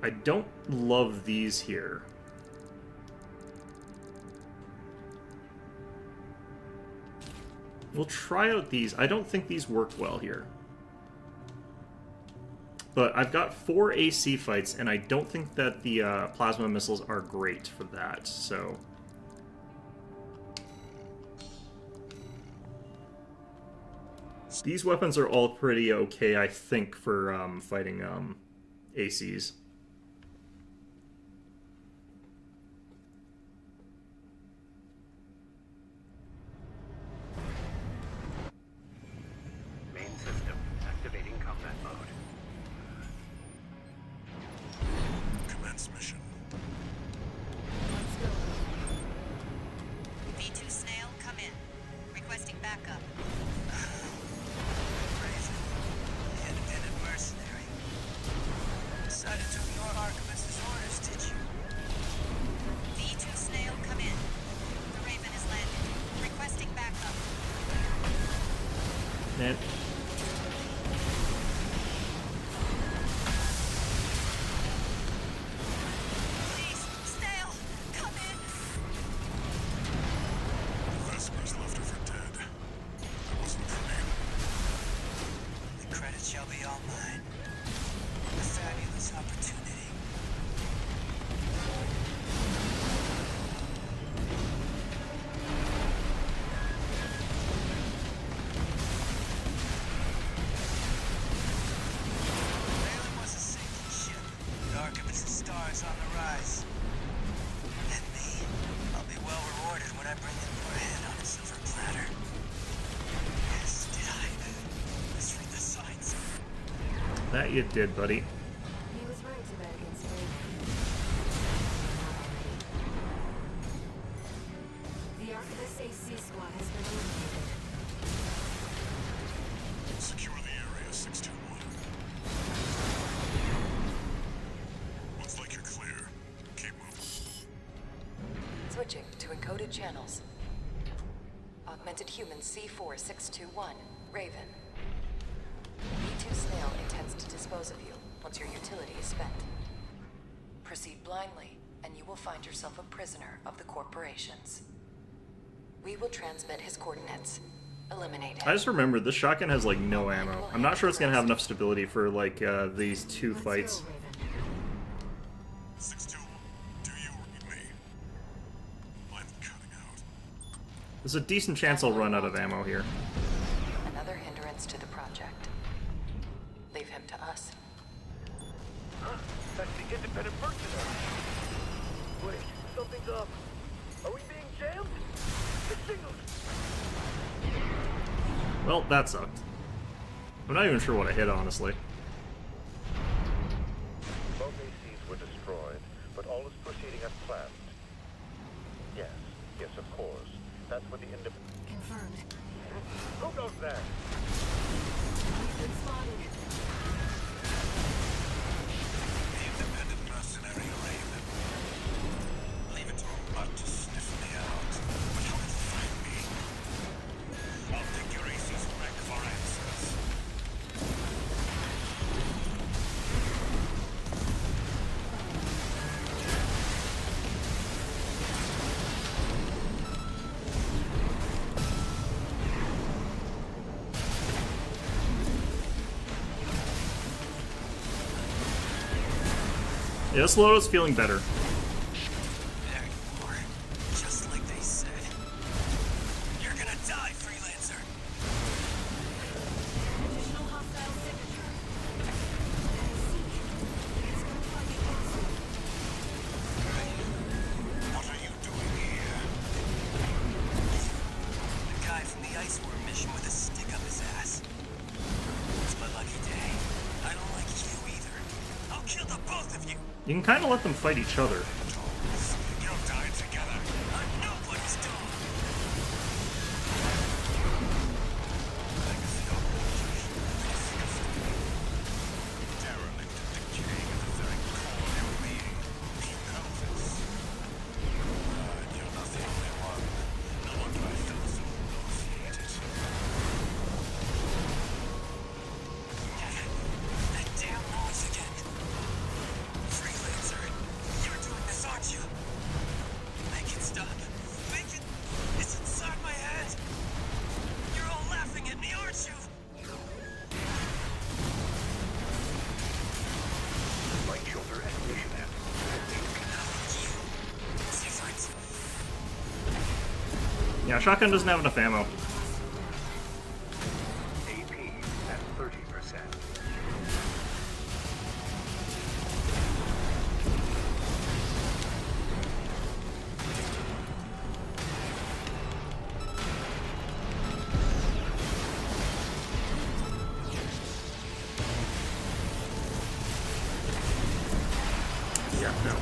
I don't love these here. We'll try out these. I don't think these work well here. But I've got 4 AC fights, and I don't think that the plasma missiles are great for that, so... These weapons are all pretty okay, I think, for fighting ACs. Main system activating combat mode. Commence mission. Let's go. V2 Snail, come in. Requesting backup. Raven, the independent mercenary. Decided to ignore Archivist's orders, did you? V2 Snail, come in. The Raven has landed. Requesting backup. And Please, Snail, come in. Vespers left her for dead. That wasn't for me. The credit shall be all mine. A fabulous opportunity. Valen was a sinking ship. The Archivist's stars on the rise. And me, I'll be well rewarded when I bring them your head on a silver platter. Yes, did I? Misread the signs. that you did, buddy. He was right to bet against Raven. The Archivist AC squad has been eliminated. Secure the area, 621. Looks like you're clear. Keep moving. Switching to encoded channels. Augmented human C4621, Raven. V2 Snail intends to dispose of you once your utility is spent. Proceed blindly, and you will find yourself a prisoner of the corporations. We will transmit his coordinates. Eliminate him. I just remembered this shotgun has like no ammo. I'm not sure it's gonna have enough stability for like these 2 Let's fights. go, Raven. 621. Do you read me? I'm cutting out. There's a decent chance I'll run out of ammo here. Another hindrance to the project. Leave him to us. Huh? That's the independent mercenary. Wait, something's up. Are we being jammed? The signals. Well, that sucked. I'm not even sure what I hit, honestly. Both ACs were destroyed, but all is proceeding as planned. Yes, yes, of course. That's what the independent... Confirmed. Who knows that? We've been spotted. The independent mercenary Raven. Leave it to a butt to sniff me out. But how did you find me? I'll take your AC's wreck for answers. Yeah, this loadout's feeling better. There you are. Just like they said. You're gonna die both of you. You can kind of let them fight each other. You'll die together. I'm nobody's dog. Legacy of derelict and decaying at the very core of your being. You know this. And you're not the only one. No wonder I felt so nauseated. That damn noise again. Freelancer, you're doing this, aren't you? Make it stop. Make it. It's inside my head. You're all laughing at me, aren't you? Right shoulder and mission end. Different. Yeah, shotgun doesn't have enough ammo. AP at 30%. Yeah, no.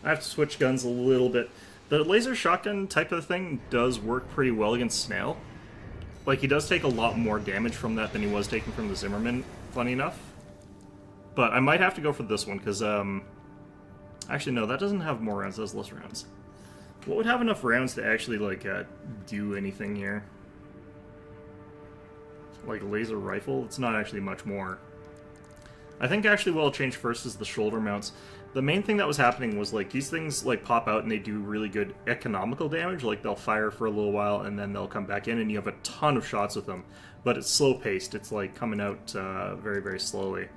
I have to switch guns a little bit. The laser shotgun type of thing does work pretty well against Snail. Like, he does take a lot more damage from that than he was taking from the Zimmerman, funny enough. But I might have to go for this one, because, actually, no, that doesn't have more rounds, that has less rounds. What would have enough rounds to actually, like, do anything here? Like, a laser rifle? It's not actually much more. I think actually what I'll change first is the shoulder mounts. The main thing that was happening was, like, these things, like, pop out and they do really good economical damage. Like, they'll fire for a little while and then they'll come back in and you have a ton of shots with them. But it's slow-paced. It's, like, coming out very, very slowly.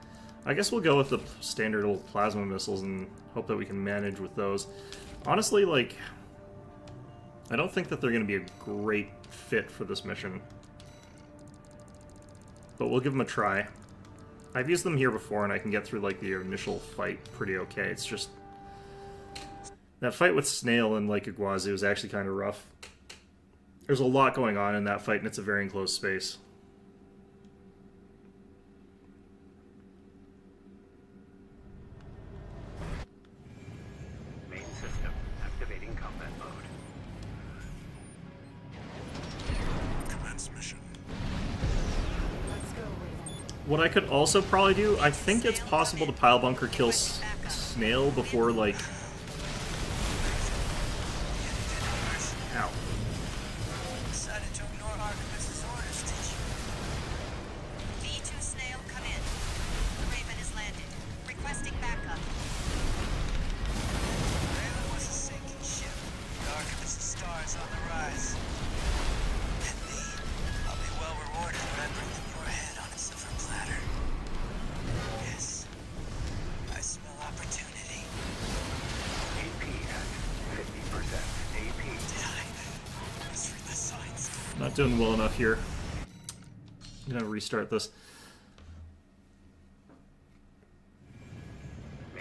I guess we'll go with the standard old plasma missiles and hope that we can manage with those. Honestly, like, I don't think that they're going to be a great fit for this mission. But we'll give them a try. I've used them here before, and I can get through, like, the initial fight pretty okay. It's just... that fight with Snail and, like, Iguazu is actually kind of rough. There's a lot going on in that fight, and it's a very enclosed space. Main system activating combat mode. Commence mission. Let's go, Raven. What I could also probably do, I think it's possible to pile bunker kill Snail before, like... Ow. Decided to ignore Artemis's orders, did you? V2 Snail, come in. The Raven has landed. Requesting backup. Raven was a sinking ship. The Artemis's stars on the rise. And me, I'll be well rewarded when I bring them your head on a silver platter. Yes, I smell opportunity. AP at 50%. AP. Did I misread the signs? Not doing well enough here. I'm gonna restart this.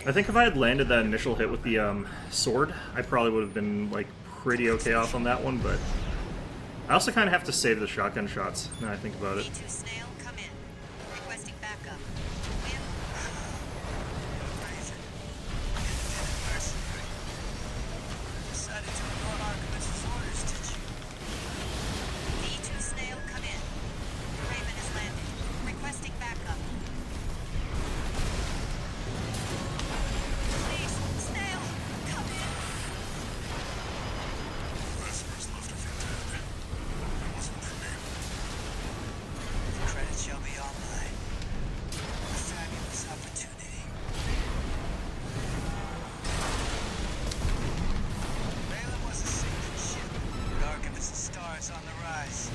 I think if I had landed that initial hit with the sword, I probably would have been, like, pretty okay off on that one, but I also kind of have to save the shotgun shots now I think about it. V2 Snail, come in. Requesting backup. In. Raven. Mercenary. Decided to ignore Artemis's orders, did you? V2 Snail, come in. The Raven has landed. Requesting backup. Please, Snail, come in. Mercenaries left her for dead. It wasn't for me. The credit shall be all mine. A fabulous opportunity. Valen was a sinking ship, with Artemis's stars on the rise.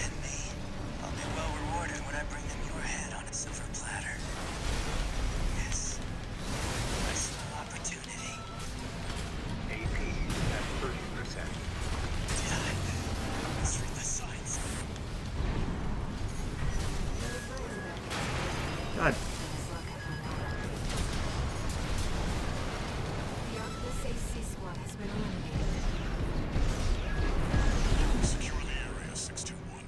And me, I'll be well rewarded when I bring them your head on a silver platter. Yes, I smell opportunity. AP at 30%. Did I misread the signs? God, The Artemis AC squad has been eliminated. Secure the area, 621.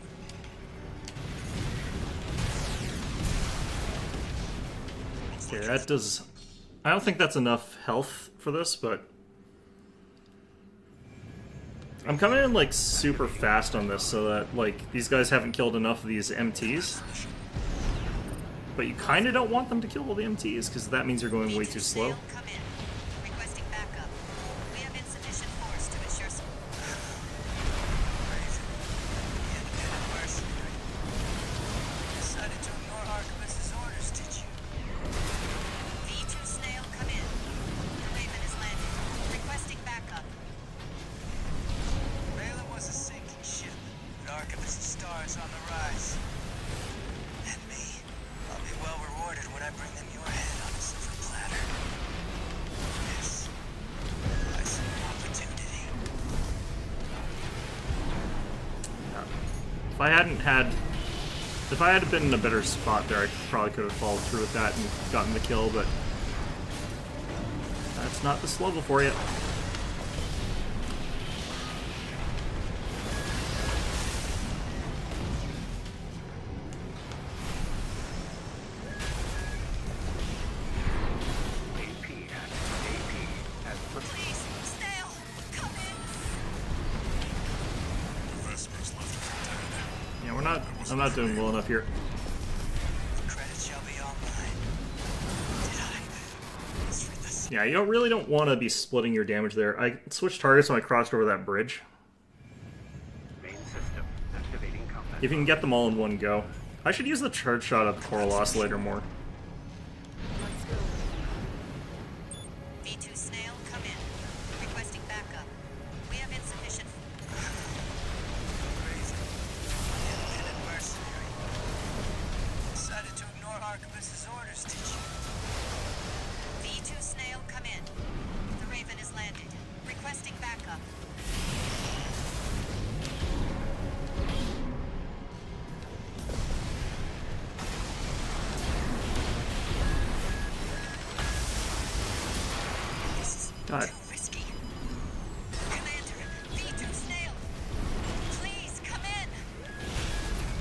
Okay, that does... I don't think that's enough health for this, but... I'm coming in, like, super fast on this so that, like, these guys haven't killed enough of these MTs. But you kind of don't want them to kill all the MTs, because that means you're going way too slow. Come in. Requesting backup. We have insufficient force to ensure some... Raven, the independent mercenary. You decided to ignore Archivist's orders, did you? V2 Snail, come in. The Raven is landed. Requesting backup. Raylan was a sinking ship, but Archivist's star is on the rise. And me, I'll be well rewarded when I bring them your head on a silver platter. Yes, I see an opportunity. If I had been in a better spot there, I probably could have followed through with that and gotten the kill, but that's not this level for you. Please, Snail, come in. Vespers left for dead. Yeah, I'm not doing well enough here. The credit shall be all mine. Did I? As for this, Yeah, you really don't want to be splitting your damage there. I switched targets when I crossed over that bridge. Main system activating combat. If you can get them all in one go. I should use the charge shot at the Coral Oscillator more. Let's go. V2 Snail, come in. Requesting backup. We have insufficient... Crazy. Independent mercenary. Decided to ignore Archivist's orders, did you? V2 Snail, come in. The Raven is landed. Requesting backup. This is God. too risky. Commander, V2 Snail, please come in.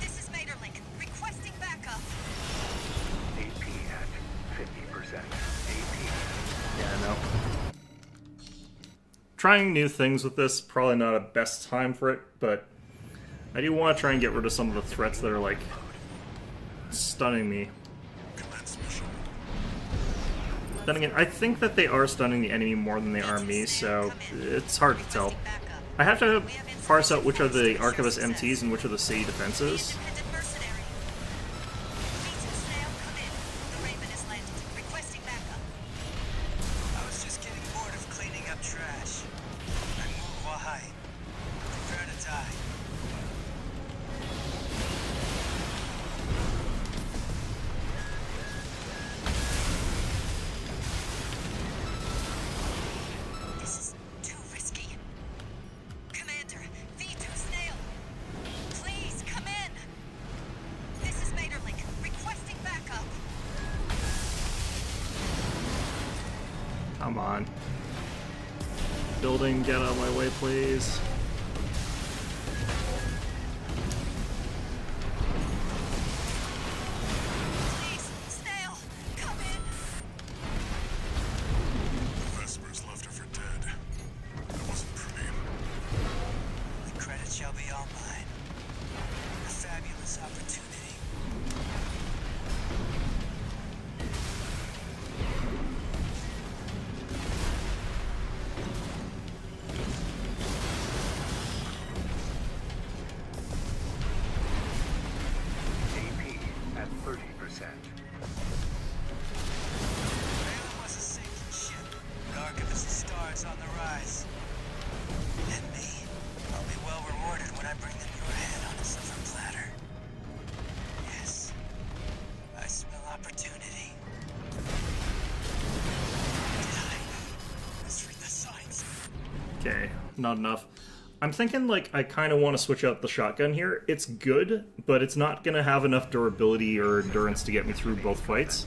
This is Materlink, requesting backup. AP at 50%. AP. Yeah, no. Trying new things with this, probably not a best time for it, but I do want to try and get rid of some of the threats that are, like, stunning me. Commence mission. Then again, I think that they are stunning the enemy more than they are me, so it's hard to tell. I have to parse out which are the Archivist MTs and which are the city defenses. Independent mercenary. V2 Snail, come in. The Raven is landed, requesting backup. I was just getting bored of cleaning up trash. I move why. Prepare to die. This is too risky. Commander, V2 Snail, please come in. This is Materlink, requesting backup. Come on. Building, get out of my way, please. Please, Snail, come in. Vespers left her for dead. That wasn't pretty. The credit shall be all mine. A fabulous opportunity. AP at 30%. Raylan was a sinking ship, but Archivist's star is on the rise. And me, I'll be well rewarded when I bring them your head on a silver platter. Yes, I smell opportunity. Did I misread the signs? Okay, not enough. I'm thinking, like, I kind of want to switch out the shotgun here. It's good, but it's not going to have enough durability or endurance to get me through both fights.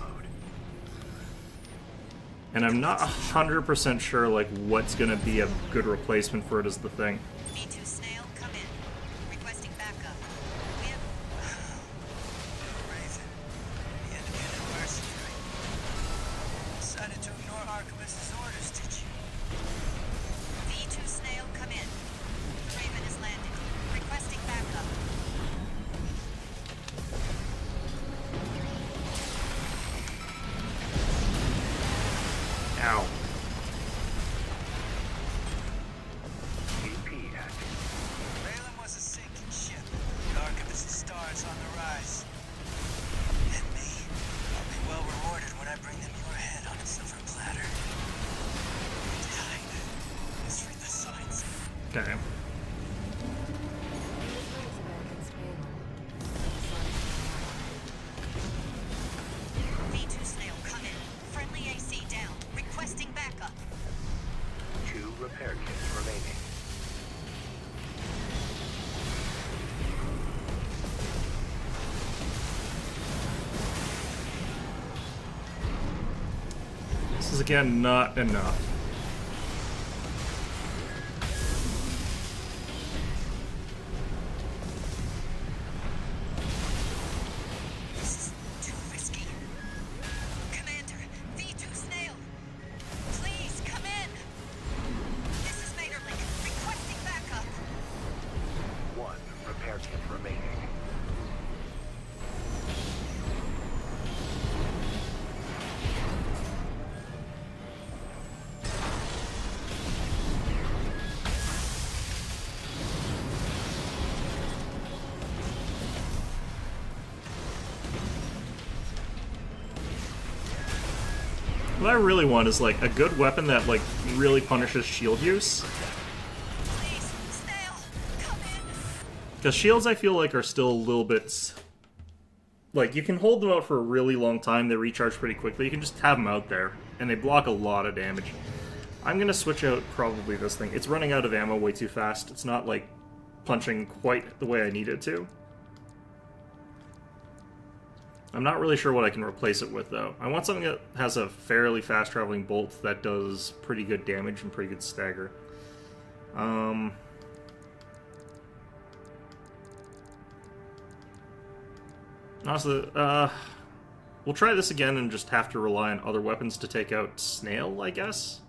And I'm not 100% sure, like, what's going to be a good replacement for it as the thing. V2 Snail, come in. Requesting backup. We have... Raven, the independent mercenary. Okay. V2 Snail, come in. Friendly AC down. Requesting backup. 2 repair kits remaining. This is again not enough. This is too risky. Commander, V2 Snail. Please come in. This is Materlink. Requesting backup. 1 repair kit remaining. What I really want is like a good weapon that like really punishes shield use. Please, Snail, come in. Because shields, I feel like, are still a little bit... Like, you can hold them out for a really long time, they recharge pretty quickly, you can just have them out there, and they block a lot of damage. I'm gonna switch out probably this thing. It's running out of ammo way too fast, it's not, like, punching quite the way I need it to. I'm not really sure what I can replace it with, though. I want something that has a fairly fast-traveling bolt that does pretty good damage and pretty good stagger. Honestly, we'll try this again and just have to rely on other weapons to take out Snail, I guess.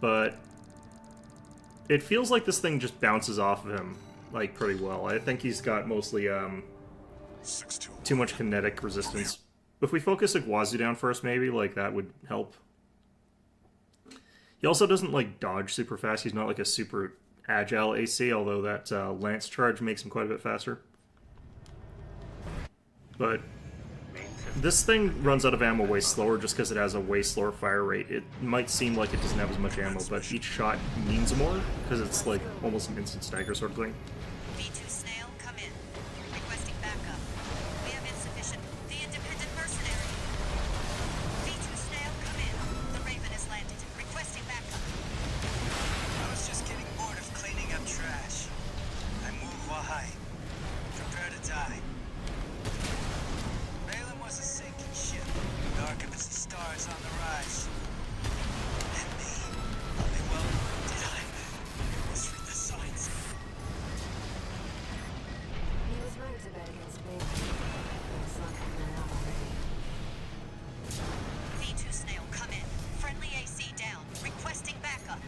But it feels like this thing just bounces off of him, like, pretty well. I think he's got mostly, too much kinetic resistance. If we focus Iguazu down first, maybe, like, that would help. He also doesn't, like, dodge super fast. He's not, like, a super agile AC, although that Lance charge makes him quite a bit faster. But this thing runs out of ammo way slower just because it has a way slower fire rate. It might seem like it doesn't have as much ammo, but each shot means more, because it's, like, almost an instant stagger sort of thing. V2 Snail, come in. Requesting backup. We have insufficient. The independent mercenary. V2 Snail, come in. The Raven has landed. Requesting backup. I was just getting bored of cleaning up trash. I move wahai. Prepare to die. Balaam was a sinking ship. Dark of its stars on the rise. And me, I'll be well did I misread the signs. He was right to bet against Bailey. Looks like I'm gonna know already. V2 Snail, come in. Friendly AC down. Requesting backup.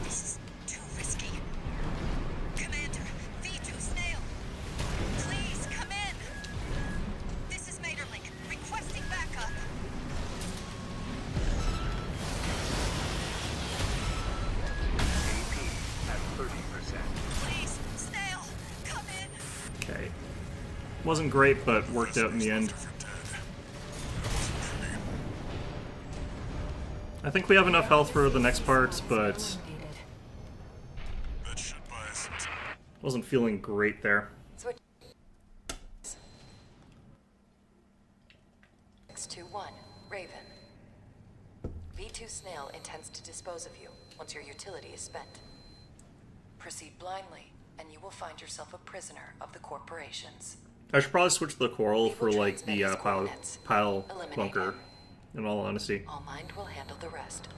This is too risky. Commander, V2 Snail. Please come in. This is Materlink. Requesting backup. AP at 30%. Please, Snail, come in. Okay. Wasn't great, but worked out in the end. I think we have enough health for the next part, but Eliminated. That should buy us some time. wasn't feeling great there. Switch. 621, Raven. V2 Snail intends to dispose of you once your utility is spent. Proceed blindly, and you will find yourself a prisoner of the corporations. I should probably switch the coral We will for, like, transmit the his pile coordinates. Eliminate bunker, him. in all honesty. All Mind will handle the rest.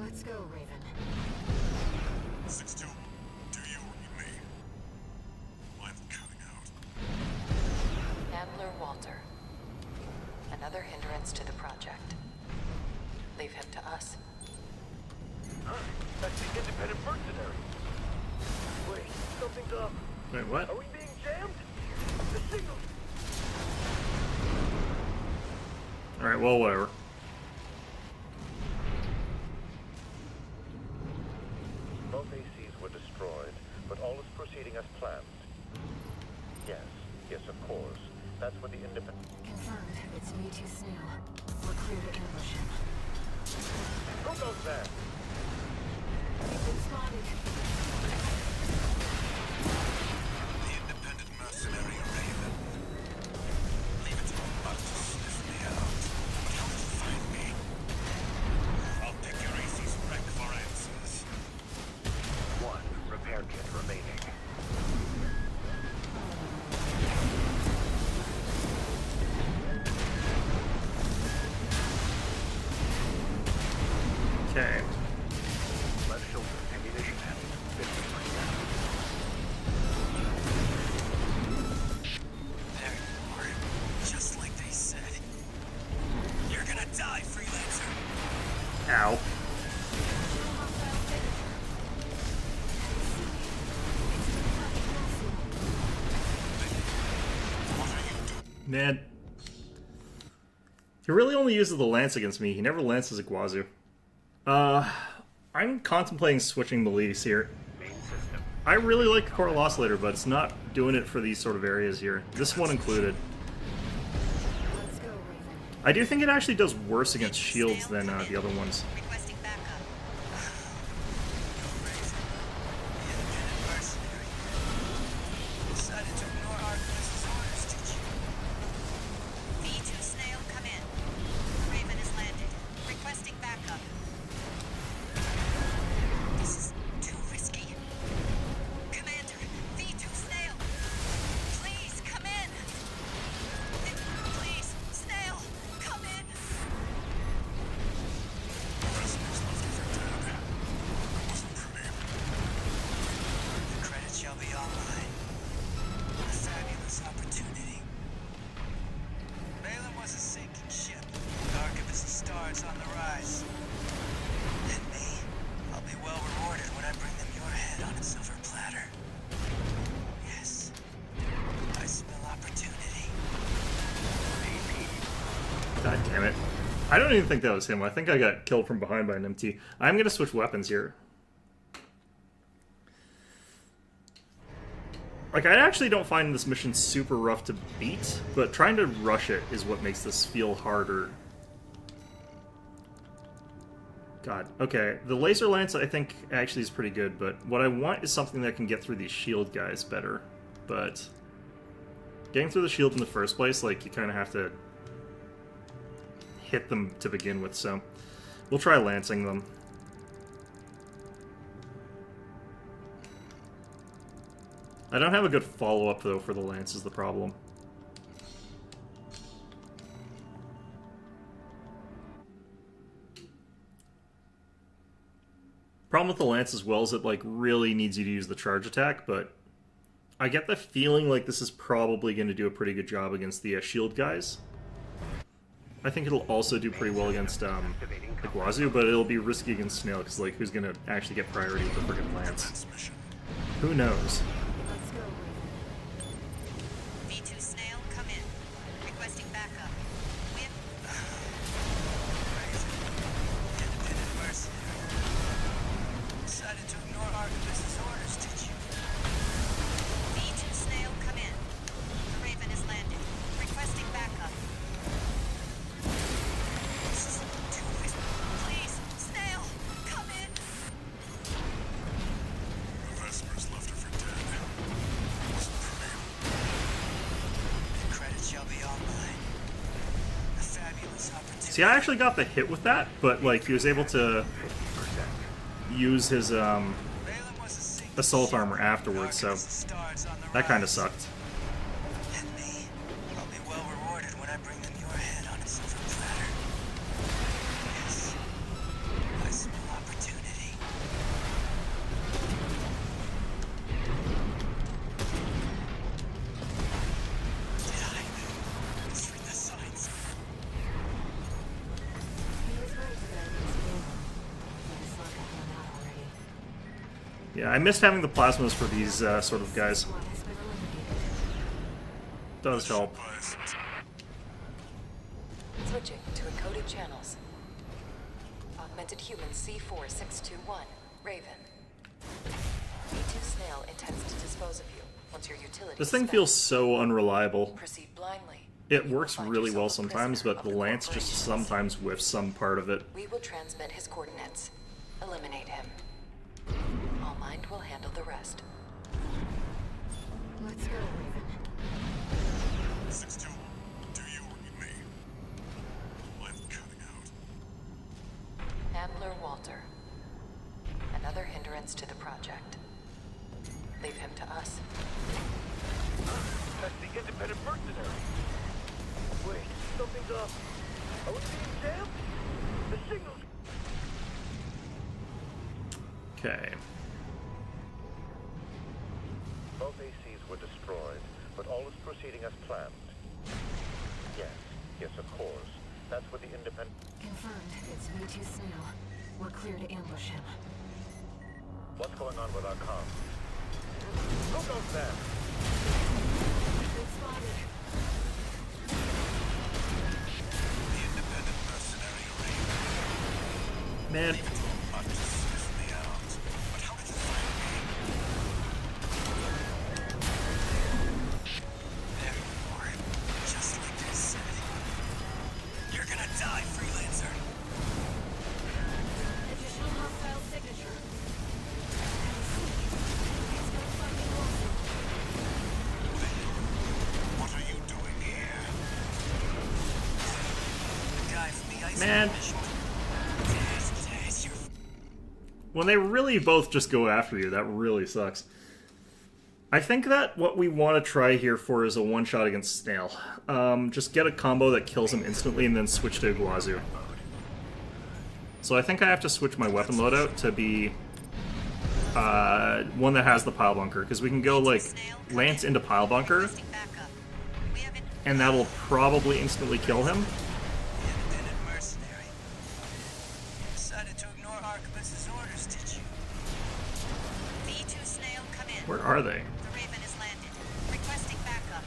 Let's go, Raven. 6-2, do you read me? I'm cutting out. Handler Walter. Another hindrance to the project. Leave him to us. Huh? That's the independent mercenary. Wait, something's up. Wait, what? Are we being jammed? The signal. Alright, well, whatever. Both ACs were destroyed, but all is proceeding as planned. Yes, yes, of course. That's what the independent... Confirmed. It's V2 Snail. We're clear to ambush him. Who goes there? We've been spotted. The independent mercenary Raven. Leave it to a butt to sniff me out. But how did you find me? I'll pick your AC's wreck for answers. One repair kit remaining. Okay. Left shoulder ammunition at 50%. There you are. Just like they said. You're gonna die, freelancer. Ow. Man. He really only uses the lance against me. He never lances a Guazu. I'm contemplating switching Melise here. Main system. I really like the Coral Oscillator, but it's not doing it for these sort of areas here. This one included. Let's go, Raven. I do think it actually does worse against shields than the other ones. Requesting backup. Raven, the independent mercenary, decided to ignore Artemis's orders, did you? V2 Snail, come in. Raven has landed. Requesting backup. This is too risky. Commander, V2 Snail, please come in. Please, Snail, come in. Vesper's left for dead. Wasn't pretty. The credit shall be all mine. A fabulous opportunity. Balin was a sinking ship. Dark of as the stars on the rise. And me, I'll be well rewarded when I bring them your head on a silver platter. Yes, I smell opportunity. God damn it. I don't even think that was him. I think I got killed from behind by an MT. I'm gonna switch weapons here. Like, I actually don't find this mission super rough to beat, but trying to rush it is what makes this feel harder. God, okay. The Laser Lance, I think, actually is pretty good, but what I want is something that can get through these shield guys better. But getting through the shield in the first place, like, you kind of have to hit them to begin with, so we'll try lancing them. I don't have a good follow-up, though, for the lance is the problem. Problem with the lance as well is it, like, really needs you to use the charge attack, but I get the feeling like this is probably going to do a pretty good job against the shield guys. I think it'll also do pretty well against the Guazu, but it'll be risky against Snail, because, like, who's going to actually get priority with the friggin' lance? Transmission. Who knows? Let's go, Raven. V2 Snail, come in. Requesting backup. With Independent mercenary. Decided to ignore Artemis's orders, did you? V2 Snail, come in. The Raven has landed. Requesting backup. This is too risky. Please, Snail, come in. Vesper's left her for dead. Wasn't pretty. The credit shall be all mine. A fabulous opportunity. See, I actually got the hit with that, but, like, he was able to use his, Balin was a sinking assault ship. armor afterwards, so Dark as the stars on the that kind of rise. sucked. And me, I'll be well rewarded when I bring them your head on a silver platter. Yes, I smell opportunity. Did I misread the signs? He was right to that against Balin. But it's not gonna run out already. Yeah, I missed having the plasmas for these sort of guys. Squad has been eliminated. does help. Switching to encoded channels. Augmented human C4621, Raven. V2 Snail intends to dispose of you once your utility This is thing spent. feels so unreliable. Proceed blindly. It You will works find really well yourself a sometimes, prisoner but the of lance just corporations. sometimes whiffs some part of it. We will transmit his coordinates. Eliminate him. All Mind will handle the rest. Let's go, Raven. 6-2, do you read me? I'm cutting out. Handler Walter. Another hindrance to the project. Leave him to us. That's the independent mercenary. Wait, something's up. Are we being jammed? The signal's... Okay. Both ACs were destroyed, but all is proceeding as planned. Yes, of course. That's what the independent... Confirmed. It's V2 Snail. We're clear to ambush him. What's going on with our comms? Who goes there? Been spotted. The independent mercenary Raven. Man, Not to sniff me out. But how did you find me? There you are. Just like I said. You're gonna die, freelancer. Additional hostile signature. It's no fucking Wilson. What are you doing here? The guy from the ice Man. mission. Yes, you're when they really both just go after you, that really sucks. I think that what we want to try here for is a one-shot against Snail. Just get a combo that kills him instantly and then switch to Iguazu. So I think I have to switch my weapon loadout to be one that has the pile bunker, because we can go like Lance into pile bunker, and that'll probably instantly kill him. The independent mercenary. Decided to ignore Archibus's orders, did you? V2 Snail, come in. Where are they? The Raven has landed. Requesting backup.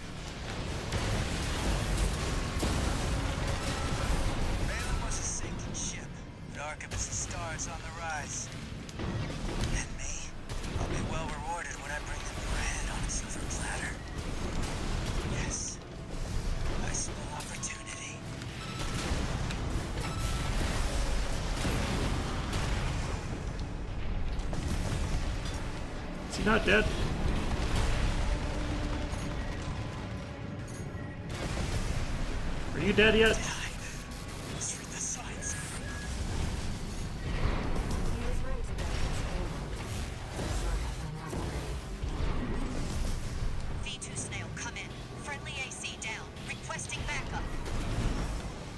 Raven was a sinking ship, but Archibus's stars on the rise. And me, I'll be well rewarded when I bring them your head on a silver platter. Yes, I smell opportunity. Is he not dead? Are you dead yet? Just read the signs. He was right to back his own. It's not already. V2 Snail, come in. Friendly AC down. Requesting backup.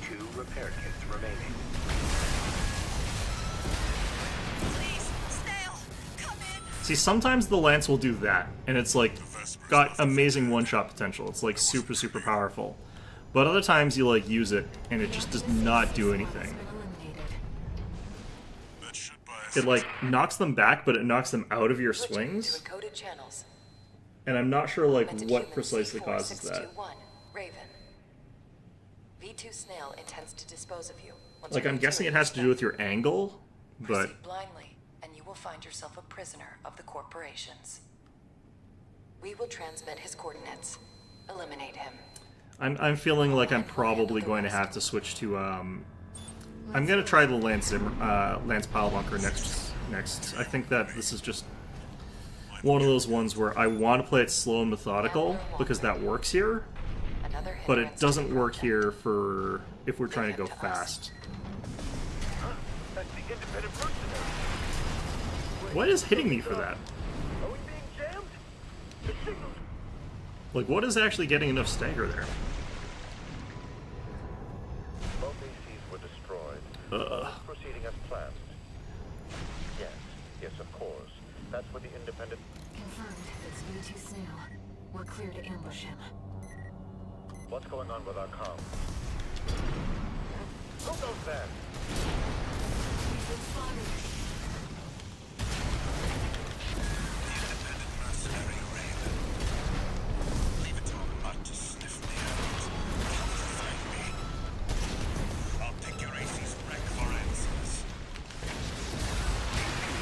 2 repair kits remaining. Please, Snail, come in. See, sometimes the Lance will do that, and it's like got amazing one-shot potential. It's like super, super powerful. But other times you like use it, and it just does not do anything. Been eliminated. that should buy us. It like knocks them back, but it knocks them out of your Switching swings, to encoded channels. and I'm not sure like Augmented what human precisely causes that. C4621, Raven. V2 Snail intends to dispose of you. Once Like your I'm guessing it utility has is to do with spent. your angle, but Proceed blindly, and you will find yourself a prisoner of the corporations. We will transmit his coordinates. Eliminate him. I'm feeling like I'm probably going to have to switch to I'm gonna try the Lance Pile Bunker next. I think that this is just one of those ones where I want to play it slow and methodical because that works here, Another but it hindrance to doesn't the work project. here for if we're trying to go Leave him to us. fast. That's the independent mercenary. What is hitting me for that? Are we being jammed? The signal's... Like, what is actually getting enough stagger there? Both ACs were destroyed. Ugh. Proceeding as planned. Yes, of course. That's what the independent... Confirmed. It's V2 Snail. We're clear to ambush him. What's going on with our comms? Who goes there? He's been spotted. The independent mercenary Raven. Leave it to him not to sniff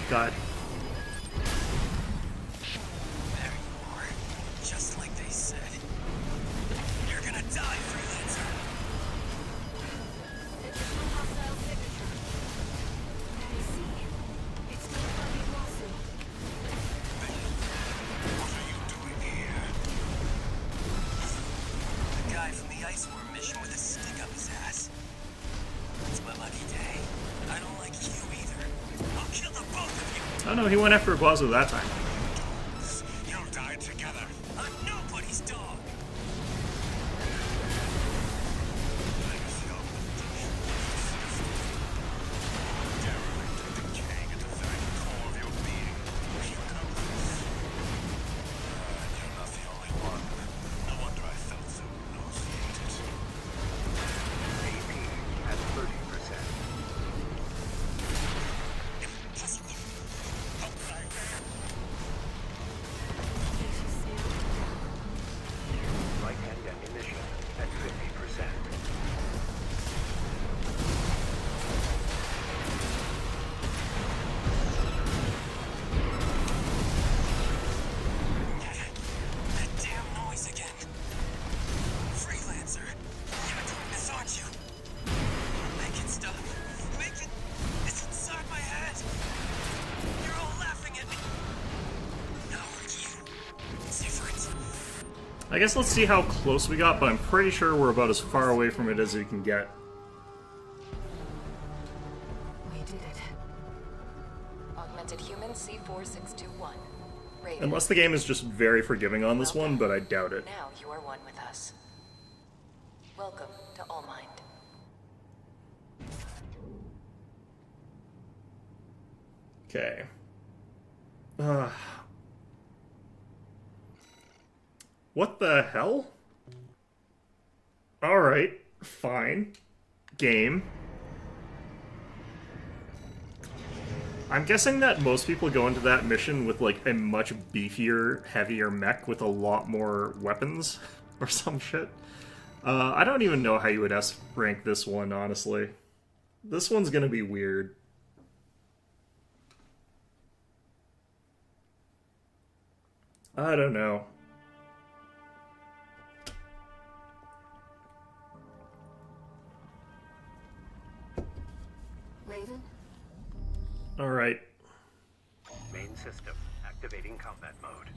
God. There you are. Just like they said. You're gonna die, Freelancer. Additional hostile signature. I see. It's still a funding lawsuit. What are you doing here? The guy from the Ice Worm mission with a stick up his ass. It's my lucky day. I don't like you either. I'll kill the both of you. Oh no, he went after Iguazu that time. You'll die together. I'm nobody's dog. Legacy of the derelict and decaying at the very core of your being. You know this. And you're not the only one. No wonder I felt so nauseated. AP at 30%. Right-hand ammunition at 50%. That damn noise again. Freelancer, you're doing this, aren't you? Make it stop. Make it. It's inside my head. You're all laughing at me. How are you? Different. I guess let's see how close we got, but I'm pretty sure we're about as far away from it as we can get. We did it. Augmented human C4621. Raven. Unless the game is just very forgiving on this one, but I doubt it. Now you are one with us. Welcome to Allmind. Okay. What the hell? Alright, fine. Game. I'm guessing that most people go into that mission with like a much beefier, heavier mech with a lot more weapons or some shit. I don't even know how you would S rank this one, honestly. This one's gonna be weird. I don't know. Raven? Alright. Main system activating combat mode.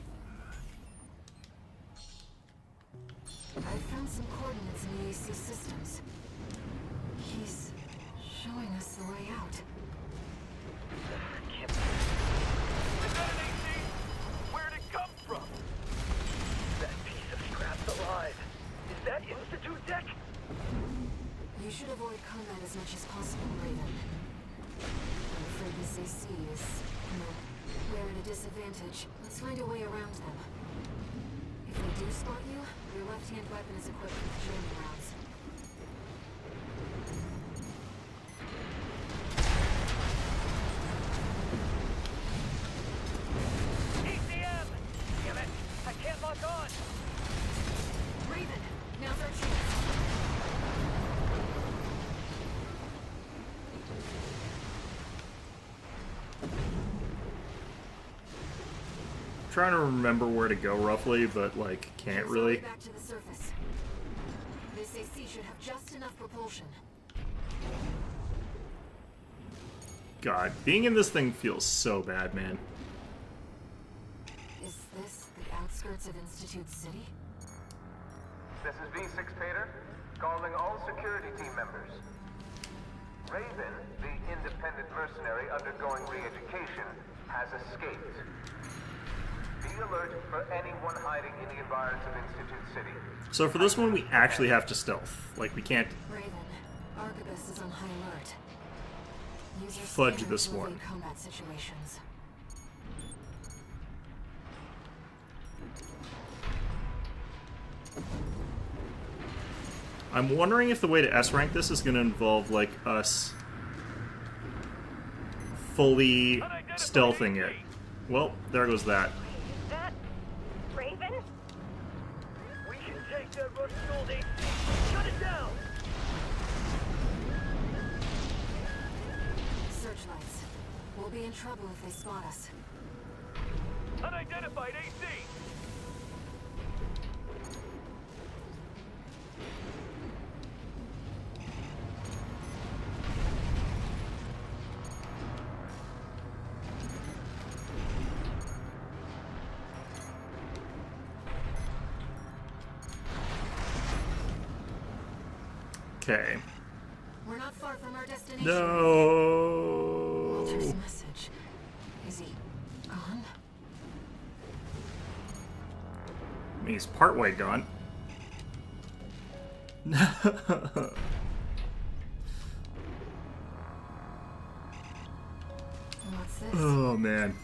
I found some coordinates in the AC systems. He's showing us the way out. Where'd it come from? That piece of scrap's alive. Is that Institute tech? You should avoid combat as much as possible, Raven. I'm afraid this AC is, we're at a disadvantage. Let's find a way around them. If they do spot you, your left-hand weapon is equipped with jamming rounds. ECM! Damn it! I can't lock on! Raven, now's our chance. Trying to remember where to go roughly, but like can't There's a really. way back to the surface. This AC should have just enough propulsion. God, being in this thing feels so bad, man. Is this the outskirts of Institute City? This is V6 Pater, calling all security team members. Raven, the independent mercenary undergoing re-education, has escaped. Be alert for anyone hiding in the environs of Institute City. So for this one, we actually have to stealth. Like, we can't Raven, Arquebus is on high alert. Use your Fudge scanner this to evade one. combat situations. I'm wondering if the way to S-rank this is going to involve, like, us fully stealthing it. Well, there goes that. That Raven? We can take that rusty old AC! Shut it down! Searchlights. We'll We'll be in trouble if they spot us. Unidentified AC! Okay. We're not far from our destination. No. Walter's message. Is he gone? I mean, he's partway gone. What's this? Oh man,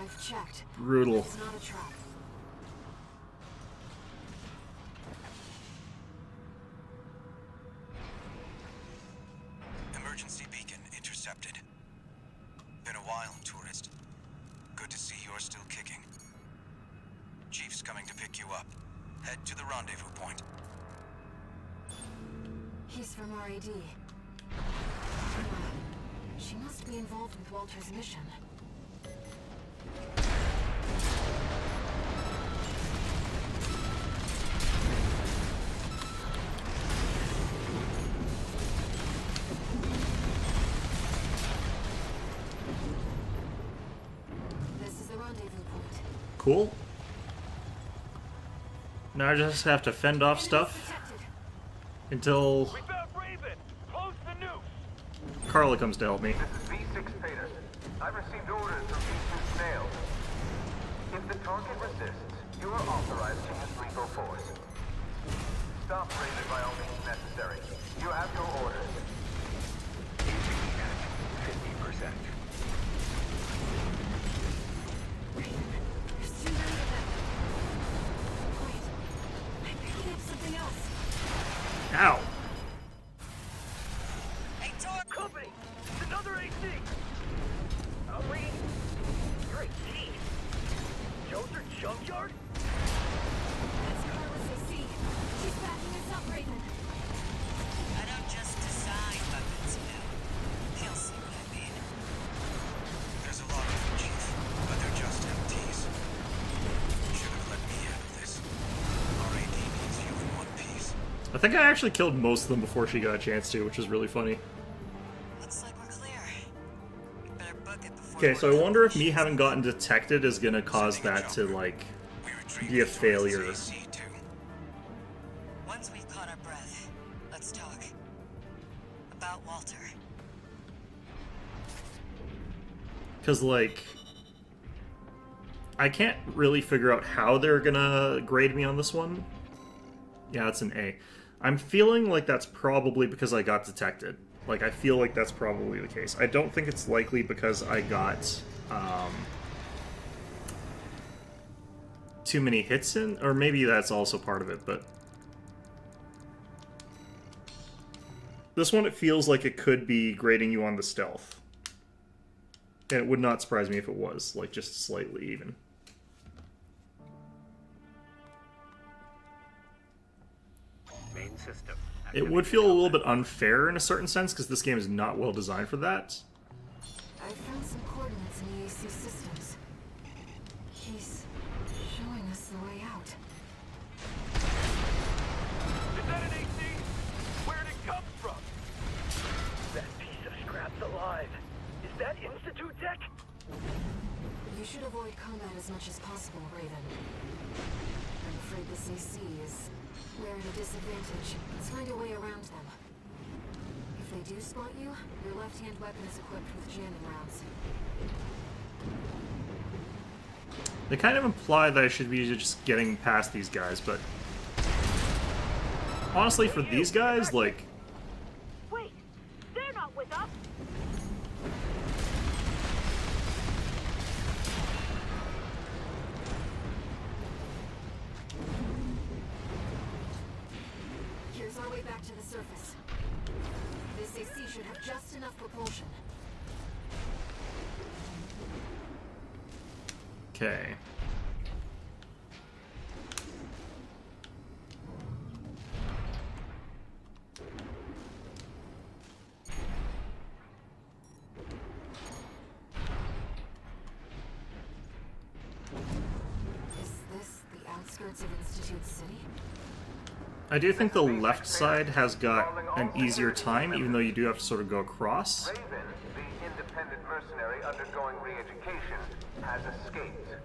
I've checked. brutal. It's not a trap. Emergency beacon intercepted. Been a while, tourist. Good to see you're still kicking. Chief's coming to pick you up. Head to the rendezvous point. He's from RAD. She must be involved with Walter's mission. This is the rendezvous point. Cool. Now I just have to fend off stuff Detected. until We found Raven! Close the noose! Carla comes to help me. This is V6 Pater. I've received orders from V2 Snail. If the target resists, you are authorized to use lethal force. Stop Raven by all means necessary. You have your orders. 50%. There's too many of them. Wait. I'm picking up something else. Ow. Hey, Tor! Company! It's another AC! Reed? You're a thief! Joser Junkyard? That's Carla's AC. She's backing us up, Raven. I don't just design weapons, you know. He'll see what I mean. There's a lot of them, Chief, but they're just MTs. Should have let me handle this. RAD needs you in one piece. I think I actually killed most of them before she got a chance to, which is really funny. Looks like we're clear. Better book it before. Okay, so I more wonder if me shit's having gotten detected is gonna cause that to, like, We retrieved be a the authorities' failure. AC too. Once we've caught our breath, let's talk. About Walter. Because, like, I can't really figure out how they're gonna grade me on this one. Yeah, it's an A. I'm feeling like that's probably because I got detected. Like, I feel like that's probably the case. I don't think it's likely because I got too many hits in, or maybe that's also part of it, but this one, it feels like it could be grading you on the stealth. And it would not surprise me if it was, like, just slightly even. Main system. It would feel a little bit unfair in a certain sense, because this game is not well designed for that. I found some coordinates in the AC systems. He's showing us the way out. Is that an AC? Where'd it come from? That piece of scrap's alive. Is that Institute tech? You should avoid combat as much as possible, Raven. I'm afraid this AC is... We're at a disadvantage. Let's find a way around them. If they do spot you, your left-hand weapon is equipped with jamming rounds. They kind of imply that I should be just getting past these guys, but honestly, for these guys, like, Wait! They're not with us! Here's our way back to the surface. This AC should have just enough propulsion. okay. outskirts of Institute City? I do think the left side has got an easier time, even though you do have to sort of go across. Raven, the independent mercenary undergoing re-education, has escaped.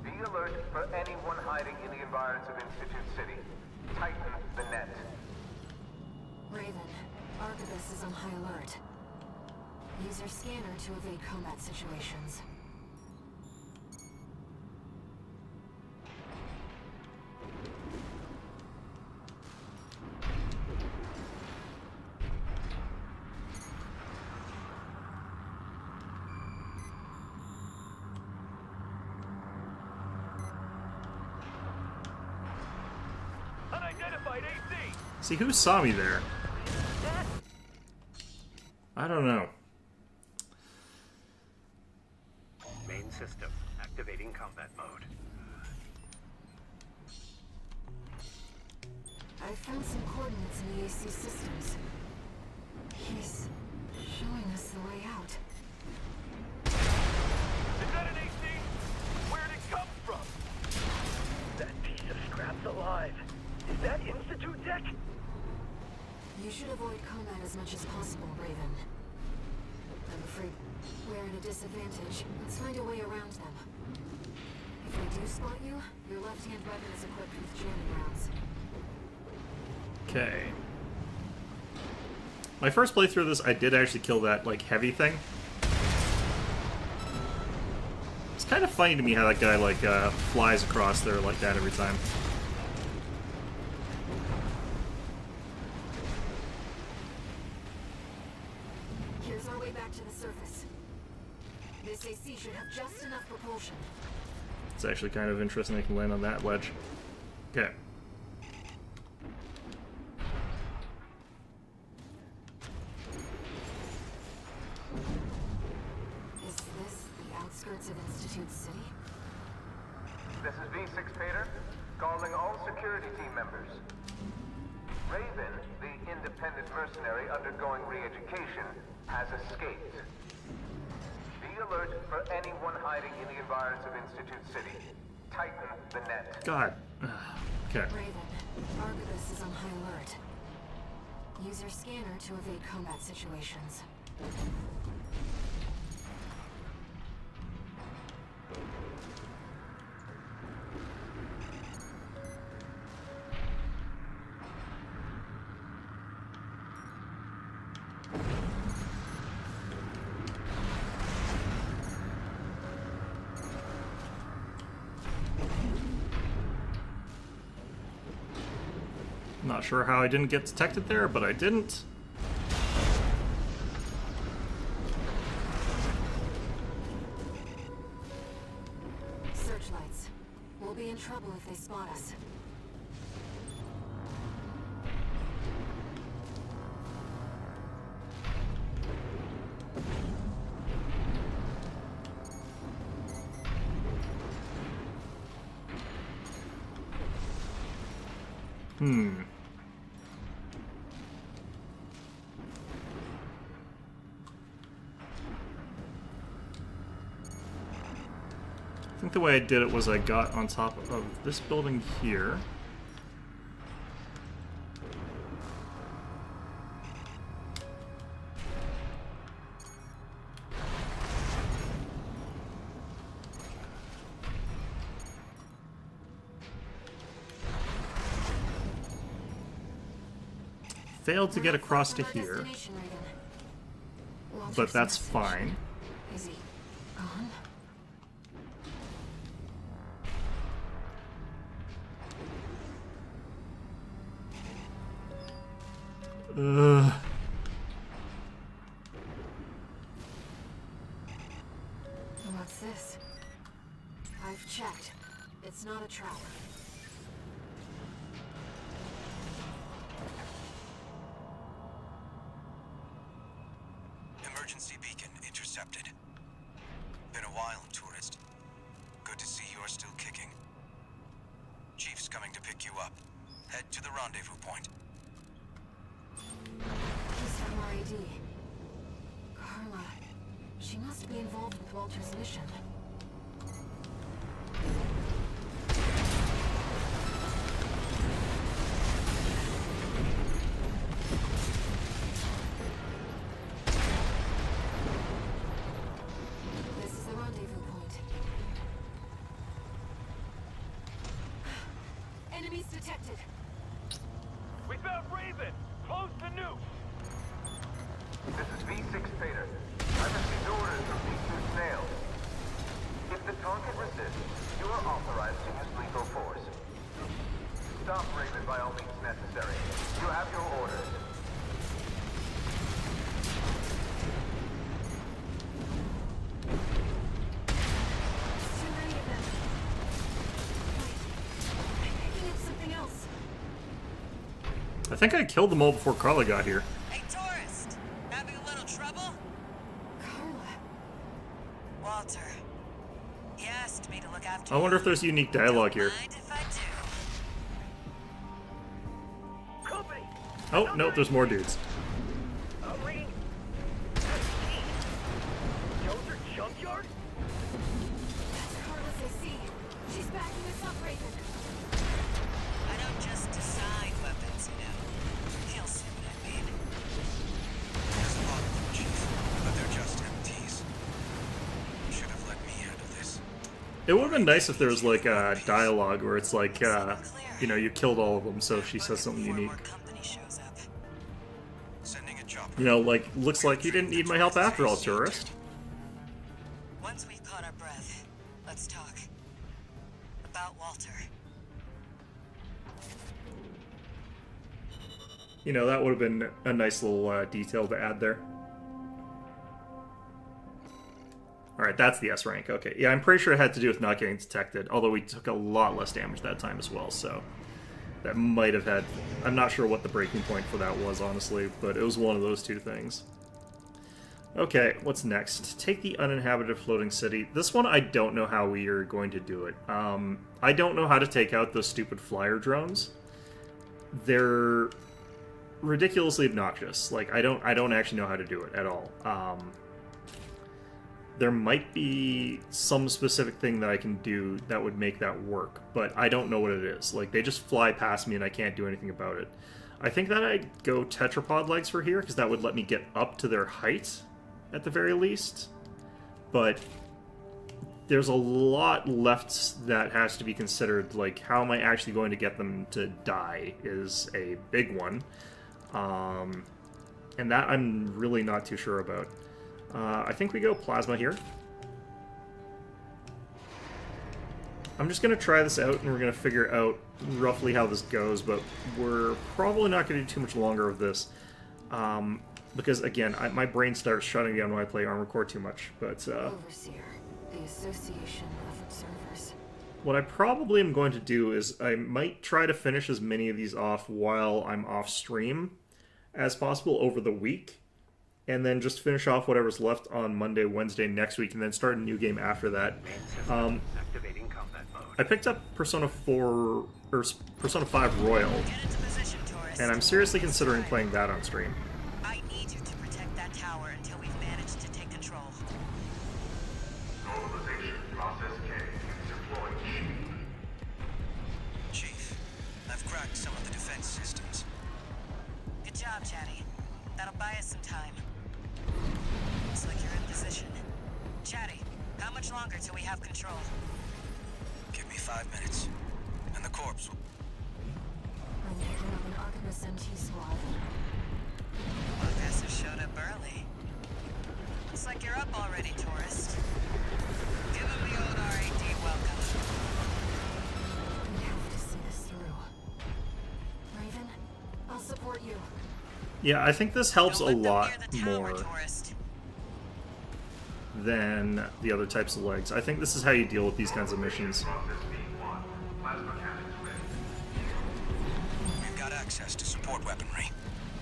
Be alert for anyone hiding in the environs of Institute City. Tighten the net. Raven, Arquebus is on high alert. Use your scanner to evade combat situations. Unidentified AC! See, who saw me there? I don't know. Main system activating combat mode. I found some coordinates in the AC systems. He's showing us the way out. Is that an AC? Where'd it come from? That piece of scrap's alive. Is that Institute Tech? You should avoid combat as much as possible, Raven. I'm afraid we're at a disadvantage. Let's find a way around them. If they do spot you, your left-hand weapon is equipped with jamming rounds. Okay. My first playthrough of this, I did actually kill that, like, heavy thing. It's kind of funny to me how that guy, like, flies across there like that every time. Here's our way back to the surface. This AC should have just enough propulsion. It's actually kind of interesting I can land on that ledge. Okay. Is this the outskirts of Institute City? This is V6 Pater, calling all security team members. Raven, the independent mercenary undergoing re-education, has escaped. Be alert for anyone hiding in the environs of Institute City. Tighten the net. God. Okay. Raven, Arquebus is on high alert. Use your scanner to evade combat situations. Not sure how I didn't get detected there, but I didn't. Searchlights. We'll be in trouble if they spot us. I think the way I did it was I got on top of this building here. Failed to get across to here, but that's fine. Is he gone? What's this? I've checked. It's not a trap. Emergency beacon intercepted. Been a while, tourist. Good to see you're still kicking. Chief's coming to pick you up. Head to the rendezvous point. He's from RAD. Carla. She must be involved with Walter's mission. I think I killed them all before Carla got here. Hey, tourist! Having a little trouble? Carla. Walter. He asked me to look after I wonder if you. there's unique dialogue here. Mind if I do? Company! Oh, no, there's more dudes. Reading. Joker Junkyard? That's Carla's AC. She's backing us up, Raven. I don't just design weapons, you know. He'll see what I mean. There's a lot of them, Chief, but they're just MTs. You should have let me handle this. It would have been nice if there was like a dialogue where it's like, you know, you killed all of them, so she says something Before unique. more company shows up. Sending a chopper. You know, like, looks like you didn't need my help after all, tourist. Once we've caught our breath, let's talk. About Walter. You know, that would have been a nice little detail to add there. Alright, that's the S rank. Okay, yeah, I'm pretty sure it had to do with not getting detected, although we took a lot less damage that time as well, so that might have had... I'm not sure what the breaking point for that was, honestly, but it was one of those two things. Okay, what's next? Take the uninhabited floating city. This one, I don't know how we are going to do it. I don't know how to take out those stupid flyer drones. They're ridiculously obnoxious. Like, I don't actually know how to do it at all. There might be some specific thing that I can do that would make that work, but I don't know what it is. Like, they just fly past me and I can't do anything about it. I think that I'd go tetrapod legs for here, because that would let me get up to their height, at the very least. But there's a lot left that has to be considered. Like, how am I actually going to get them to die is a big one. And that I'm really not too sure about. I think we go plasma here. I'm just going to try this out, and we're going to figure out roughly how this goes, but we're probably not going to do too much longer of this. Because, again, my brain starts shutting down when I play Armored Core too much. But Overseer, the Association of Observers. what I probably am going to do is I might try to finish as many of these off while I'm off stream as possible over the week. And then just finish off whatever's left on Monday, Wednesday next week, and then start a new game after that. Activating combat mode. I picked up Persona 4 or Persona 5 Royal, Get into position, tourist. and I'm seriously considering playing that on stream. I need you to protect that tower until we've managed to take control. Normalization process K. Deploying shield. Chief, I've cracked some of the defense systems. Good job, Chatty. That'll buy us some time. Looks like you're in position. Chatty, how much longer till we have control? Give me 5 minutes, and the corpse will... I'm picking up an Artemis MT squad. Professor showed up early. Looks like you're up already, tourist. Give him the old RAD welcome. We have to see this through. Raven, I'll support you. Yeah, I think this helps a Don't let them lot near the tower, more tourist. than the other types of legs. I think this is how you deal with these kinds of missions. Process B1. Plasma cannons ready. We've got access to support weaponry.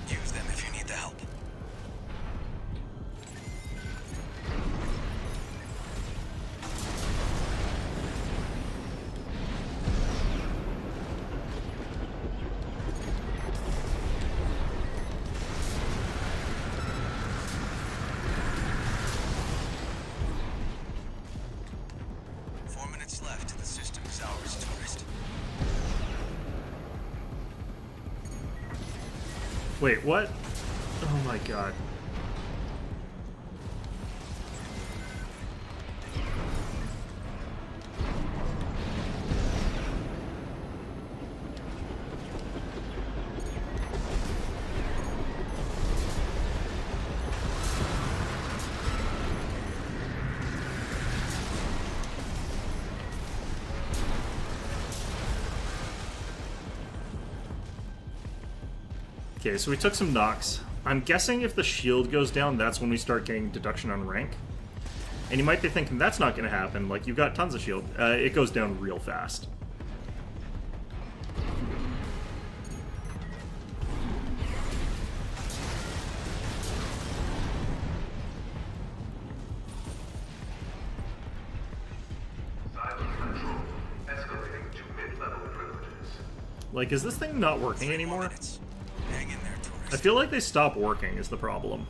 Use them if you need the help. Left. The system is ours, tourist. Wait, what? Oh my god. Okay, so we took some knocks. I'm guessing if the shield goes down, that's when we start getting deduction on rank. And you might be thinking, that's not going to happen. Like, you've got tons of shield. It goes down real fast. Like, is this thing not working 3 more anymore? minutes. Hang in there, tourist. I feel like they stopped working is the problem.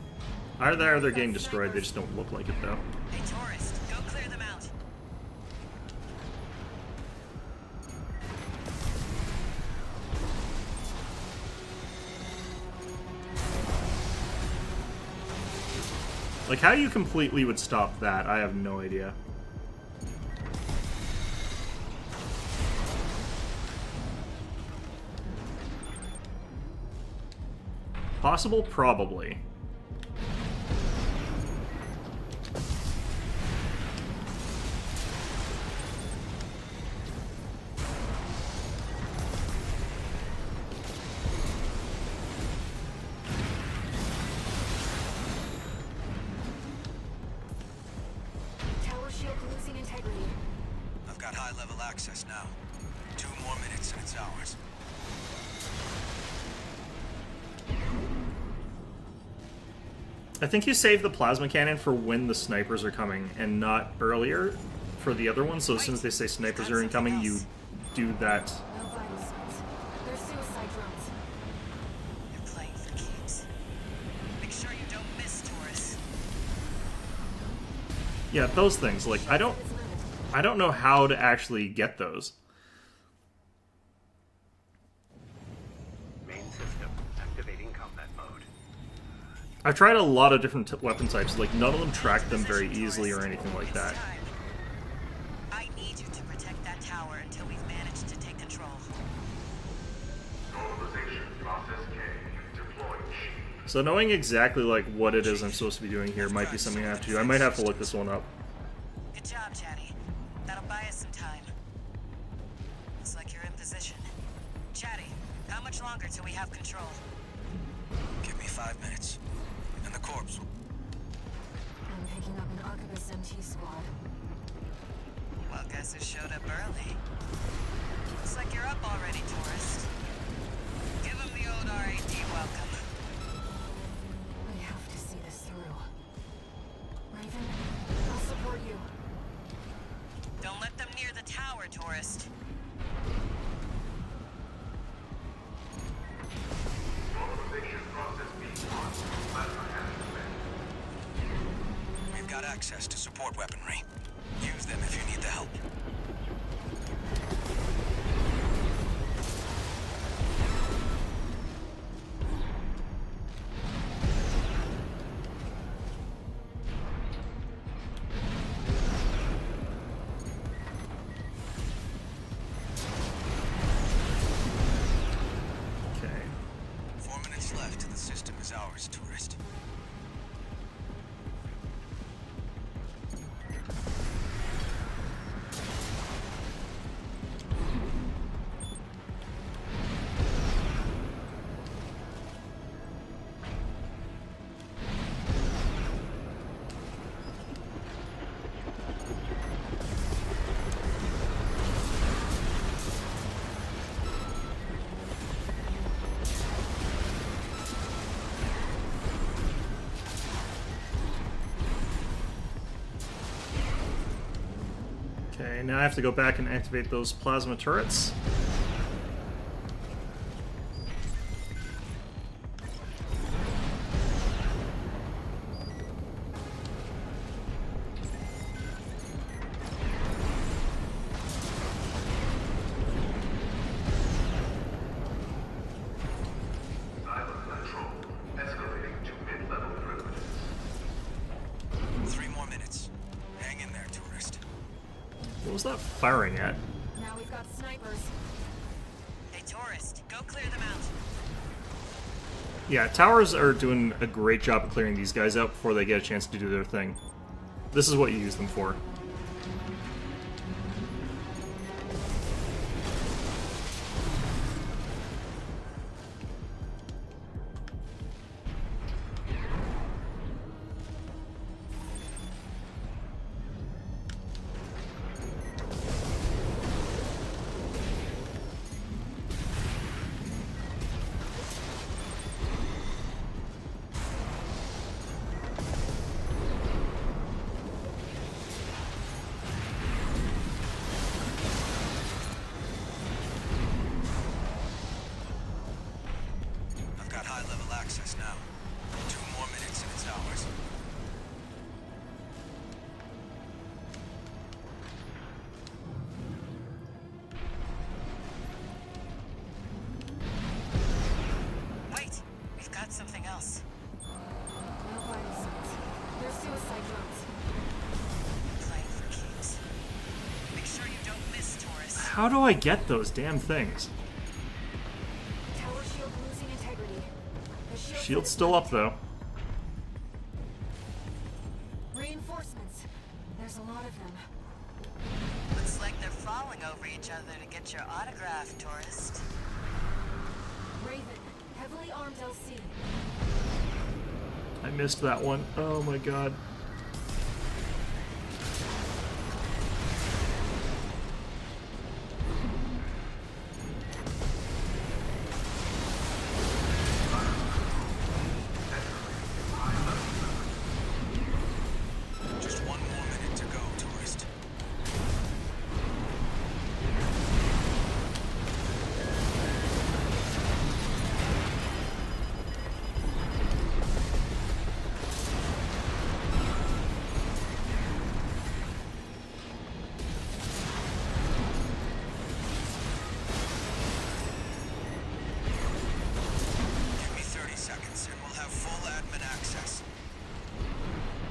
Either they're getting destroyed, they just don't look like it though. Hey, tourist, go clear them out. Like, how you completely would stop that, I have no idea. Possible? Probably. Tower shield losing integrity. I've got high-level access now. 2 more minutes and it's ours. I think you save the plasma cannon for when the snipers are coming, and not earlier for the other ones. So as soon as they say snipers are incoming, you do that. No vital signs. They're suicide drones. You're playing for keeps. Make sure you don't miss, tourist. Yeah, those things. Like, I don't know how to actually get those. Main system activating combat mode. I've tried a lot of different weapon types. Like, none of them track them very easily or anything like that. It's time. I need you to protect that tower until we've managed to take control. Normalization process K. Deploying shield. So knowing exactly like what it is I'm supposed to be doing here might be something I have to do. I might have to look this one up. Good job, Chatty. That'll buy us some time. Looks like you're in position. Chatty, how much longer till we have control? Give me 5 minutes. And the corpse will... I'm picking up an Arquebus MT squad. Well, guess who showed up early? Looks like you're up already, tourist. Give him the old RAD welcome. We have to see this through. Raven, I'll support you. Don't let them near the tower, tourist. Normalization process B1. Plasma cannon spent. We've got access to support weaponry. Use them if you need the help. Okay. 4 minutes left till the system is ours, tourist. Okay, now I have to go back and activate those plasma turrets. Island control. Escalating to mid-level privileges. 3 more minutes. Hang in there, tourist. What was that firing at? Now we've got snipers. Hey, tourist, go clear them out. Yeah, towers are doing a great job of clearing these guys out before they get a chance to do their thing. This is what you use them for. suicide drones. Playing for keeps. Make sure you don't miss, Taurus. How do I get those damn things? Tower shield losing integrity. The Shield's still up though. Reinforcements. There's a lot of them. Looks like they're falling over each other to get your autograph, tourist. Raven, heavily armed LC. I missed that one. Oh my god. Just 1 more minute to go, tourist. Give me 30 seconds and we'll have full admin access.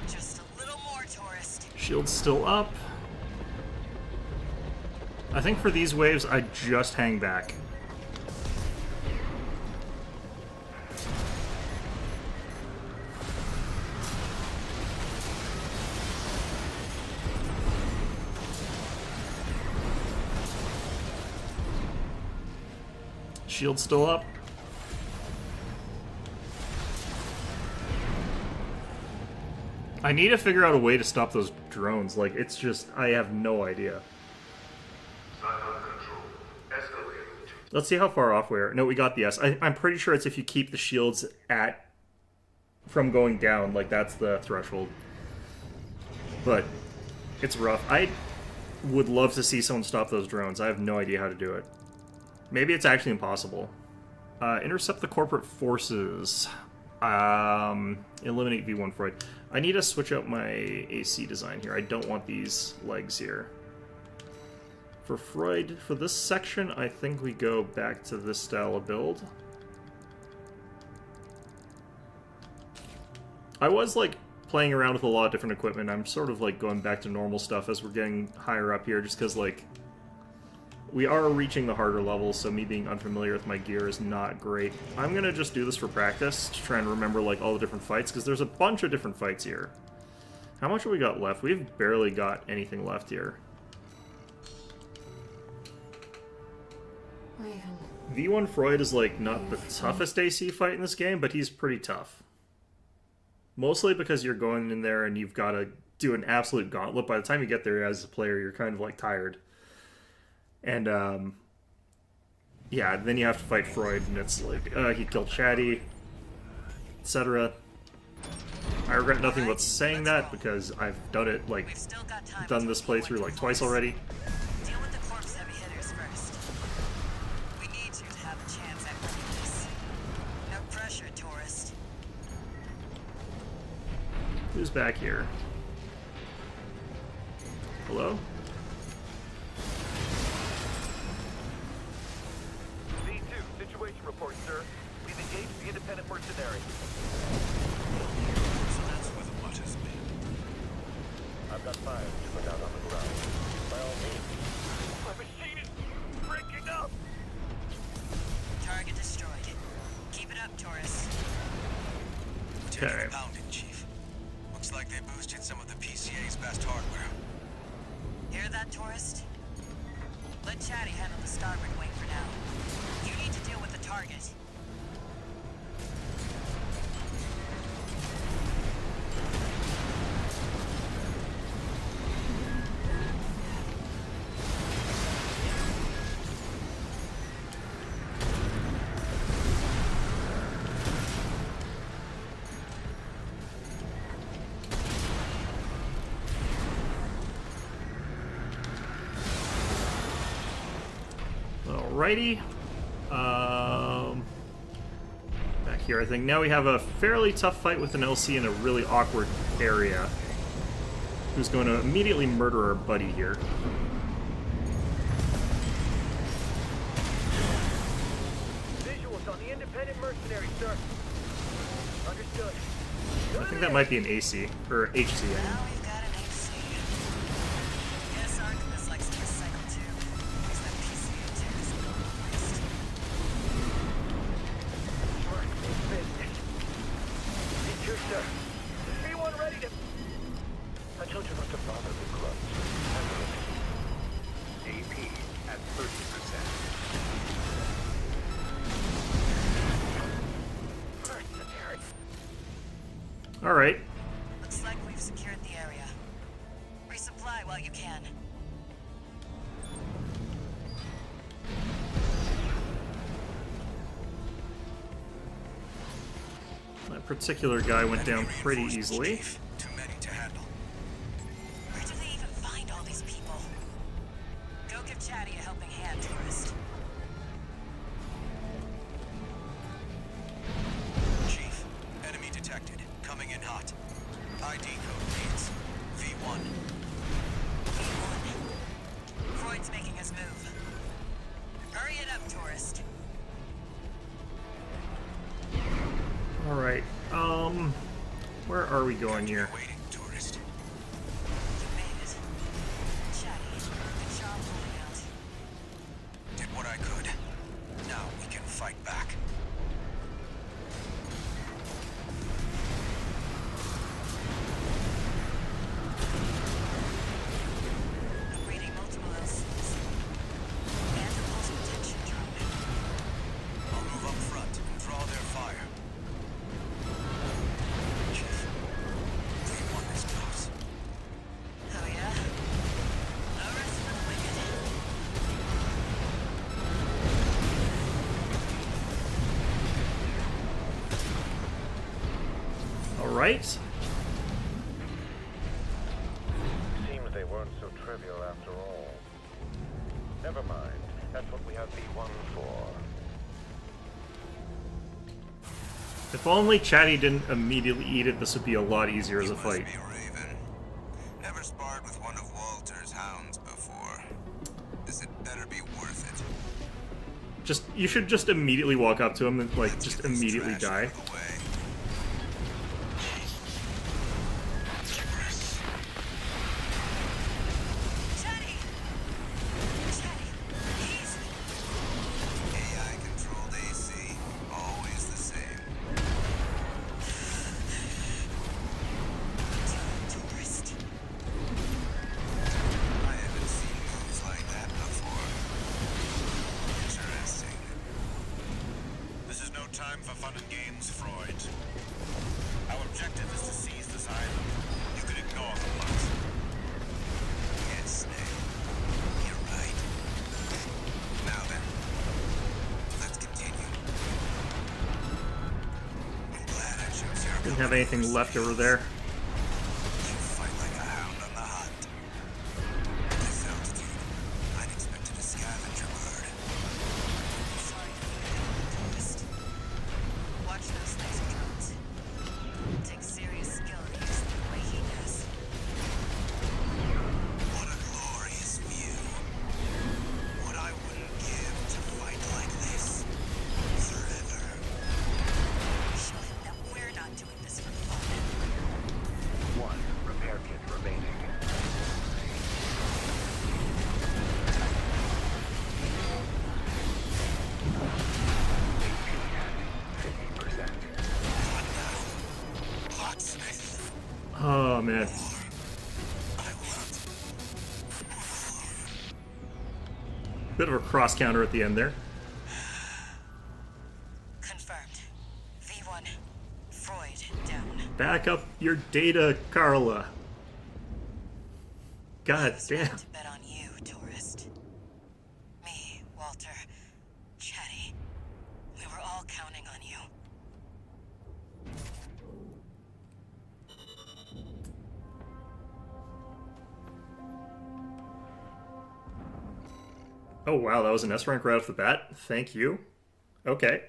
Just a little more, tourist. Shield's still up. I think for these waves, I just hang back. Shield's still up. I need to figure out a way to stop those drones. Like, it's just, I have no idea. Let's see how far off we are. No, we got the S. I'm pretty sure it's if you keep the shields at, from going down, like that's the threshold. But, it's rough. I would love to see someone stop those drones. I have no idea how to do it. Maybe it's actually impossible. Intercept the corporate forces. Eliminate V1 Freud. I need to switch out my AC design here. I don't want these legs here. For Freud, for this section, I think we go back to this style of build. I was, like, playing around with a lot of different equipment. I'm sort of, like, going back to normal stuff as we're getting higher up here, just because, like, we are reaching the harder levels, so me being unfamiliar with my gear is not great. I'm gonna just do this for practice, to try and remember, like, all the different fights, because there's a bunch of different fights here. How much have we got left? We've barely got anything left here. Raven. V1 Freud is, like, not the toughest AC fight in this game, but he's pretty tough. Mostly because you're going in there and you've got to do an absolute gauntlet. By the time you get there as a player, you're kind of, like, tired. And, yeah, then you have to fight Freud, and it's like, he killed Chatty, etc. I regret nothing but saying that, because I've done it, like, We've still got time done this playthrough, like, twice already. Deal with the corpse heavy hitters first. We need you to have a chance at winning this. No pressure, tourist. Who's back here? Hello? V2, situation report, sir. We've engaged the independent mercenary. So that's where the waters be. I've got fires to put out on the ground. By all means. My machine is breaking up! Target destroyed. Keep it up, tourist. Okay. Pounding, Chief. Looks like they boosted some of the PCA's best hardware. Hear that, tourist? Let Chatty handle the starboard wing for now. You need to deal with the target. Alrighty. Back here, I think. Now we have a fairly tough fight with an LC in a really awkward area. Who's going to immediately murder our buddy here. Visuals on the independent mercenary, sir. Understood. I think that might be an AC, or HC. I mean. Now we've got an AC. Guess Artemis likes to recycle too. Makes that PCA tears go to waste. D2, sir. B1 ready to... I told you not to bother the grubs. AP at 30%. All right. Looks like we've secured the area. Resupply while you can. That particular guy went down Enemy pretty reinforcements, easily. Chief. Too many to handle. Where did they even find all these people? Go give Chatty a helping hand, tourist. Chief, enemy detected. Coming in hot. ID code reads V1. V1. Freud's making his move. Hurry it up, tourist. All right. Where are we going here? Waiting, tourist. You made it. Chatty, good job holding out. Did what I could. Now we can fight back. I'm reading multiple LCs. And a pulse detection drone. I'll move up front and draw their fire. Chief, V1 is close. Oh yeah? No rest for the wicked. All right. Seems they weren't so trivial after all. Never mind. That's what we have B1 for. If only Chatty didn't immediately eat it, this would be a lot easier as a You must fight. be Raven. Never sparred with one of Walter's hounds before. This had better be worth it. You should just immediately walk up to him and like Let's just get this immediately trash die. out of the way. Chatty! Chatty, easy. AI-controlled AC, always the same. Tourist. I haven't seen moves like that before. Interesting. This is no time for fun and games, Freud. Our objective is to seize this island. You can ignore the plot. Yes, Snail. You're right. Now then, let's continue. I'm glad I chose your Didn't have anything left over there. You fight like a hound on the hunt. This altitude, I'd expected a scavenger bird. Sorry for the tourist. Watch those laser drones. Takes serious skill to use them the way he does. What a glorious view. What I wouldn't give to fight like this. Forever. Show him that we're not doing this for fun. One repair kit remaining. AP at 50%. Locksmith. Oh man. I want. Bit of a cross counter at the end there. Confirmed. V1. Freud down. Back up your data, Carla. God Who's damn. right to bet on you, tourist? Me, Walter, Chatty. We were all counting on you. Oh wow, that was an S rank right off the bat. Thank you. Okay.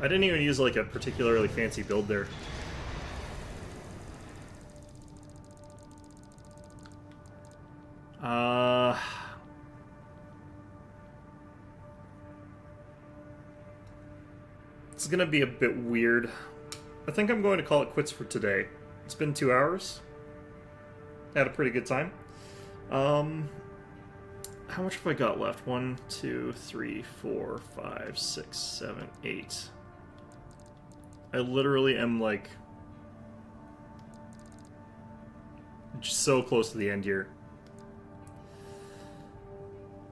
I didn't even use like a particularly fancy build there. is going to be a bit weird. I think I'm going to call it quits for today. It's been 2 hours. Had a pretty good time. How much have I got left? 1, 2, 3, 4, 5, 6, 7, 8. I literally am like so close to the end here.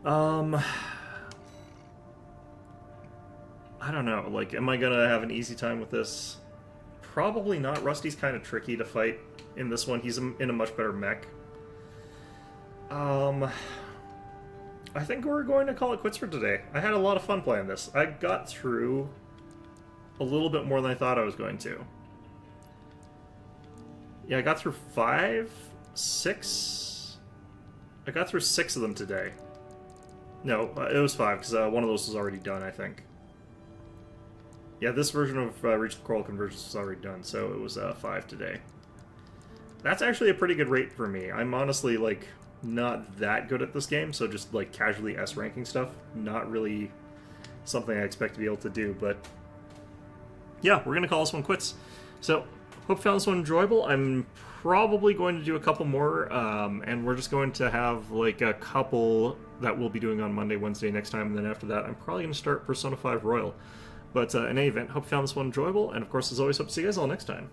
I don't know, like, am I gonna have an easy time with this? Probably not. Rusty's kind of tricky to fight in this one. He's in a much better mech. I think we're going to call it quits for today. I had a lot of fun playing this. I got through a little bit more than I thought I was going to. Yeah, I got through 5, 6... I got through 6 of them today. No, it was 5, because one of those was already done, I think. Yeah, this version of Reach the Coral Convergence was already done, so it was 5 today. That's actually a pretty good rate for me. I'm honestly, like, not that good at this game, so just, like, casually S-ranking stuff. Not really something I expect to be able to do, but... yeah, we're going to call this one quits. So, hope you found this one enjoyable. I'm probably going to do a couple more, and we're just going to have, like, a couple that we'll be doing on Monday, Wednesday next time, and then after that, I'm probably going to start Persona 5 Royal. But in any event, hope you found this one enjoyable, and of course, as always, hope to see you guys all next time.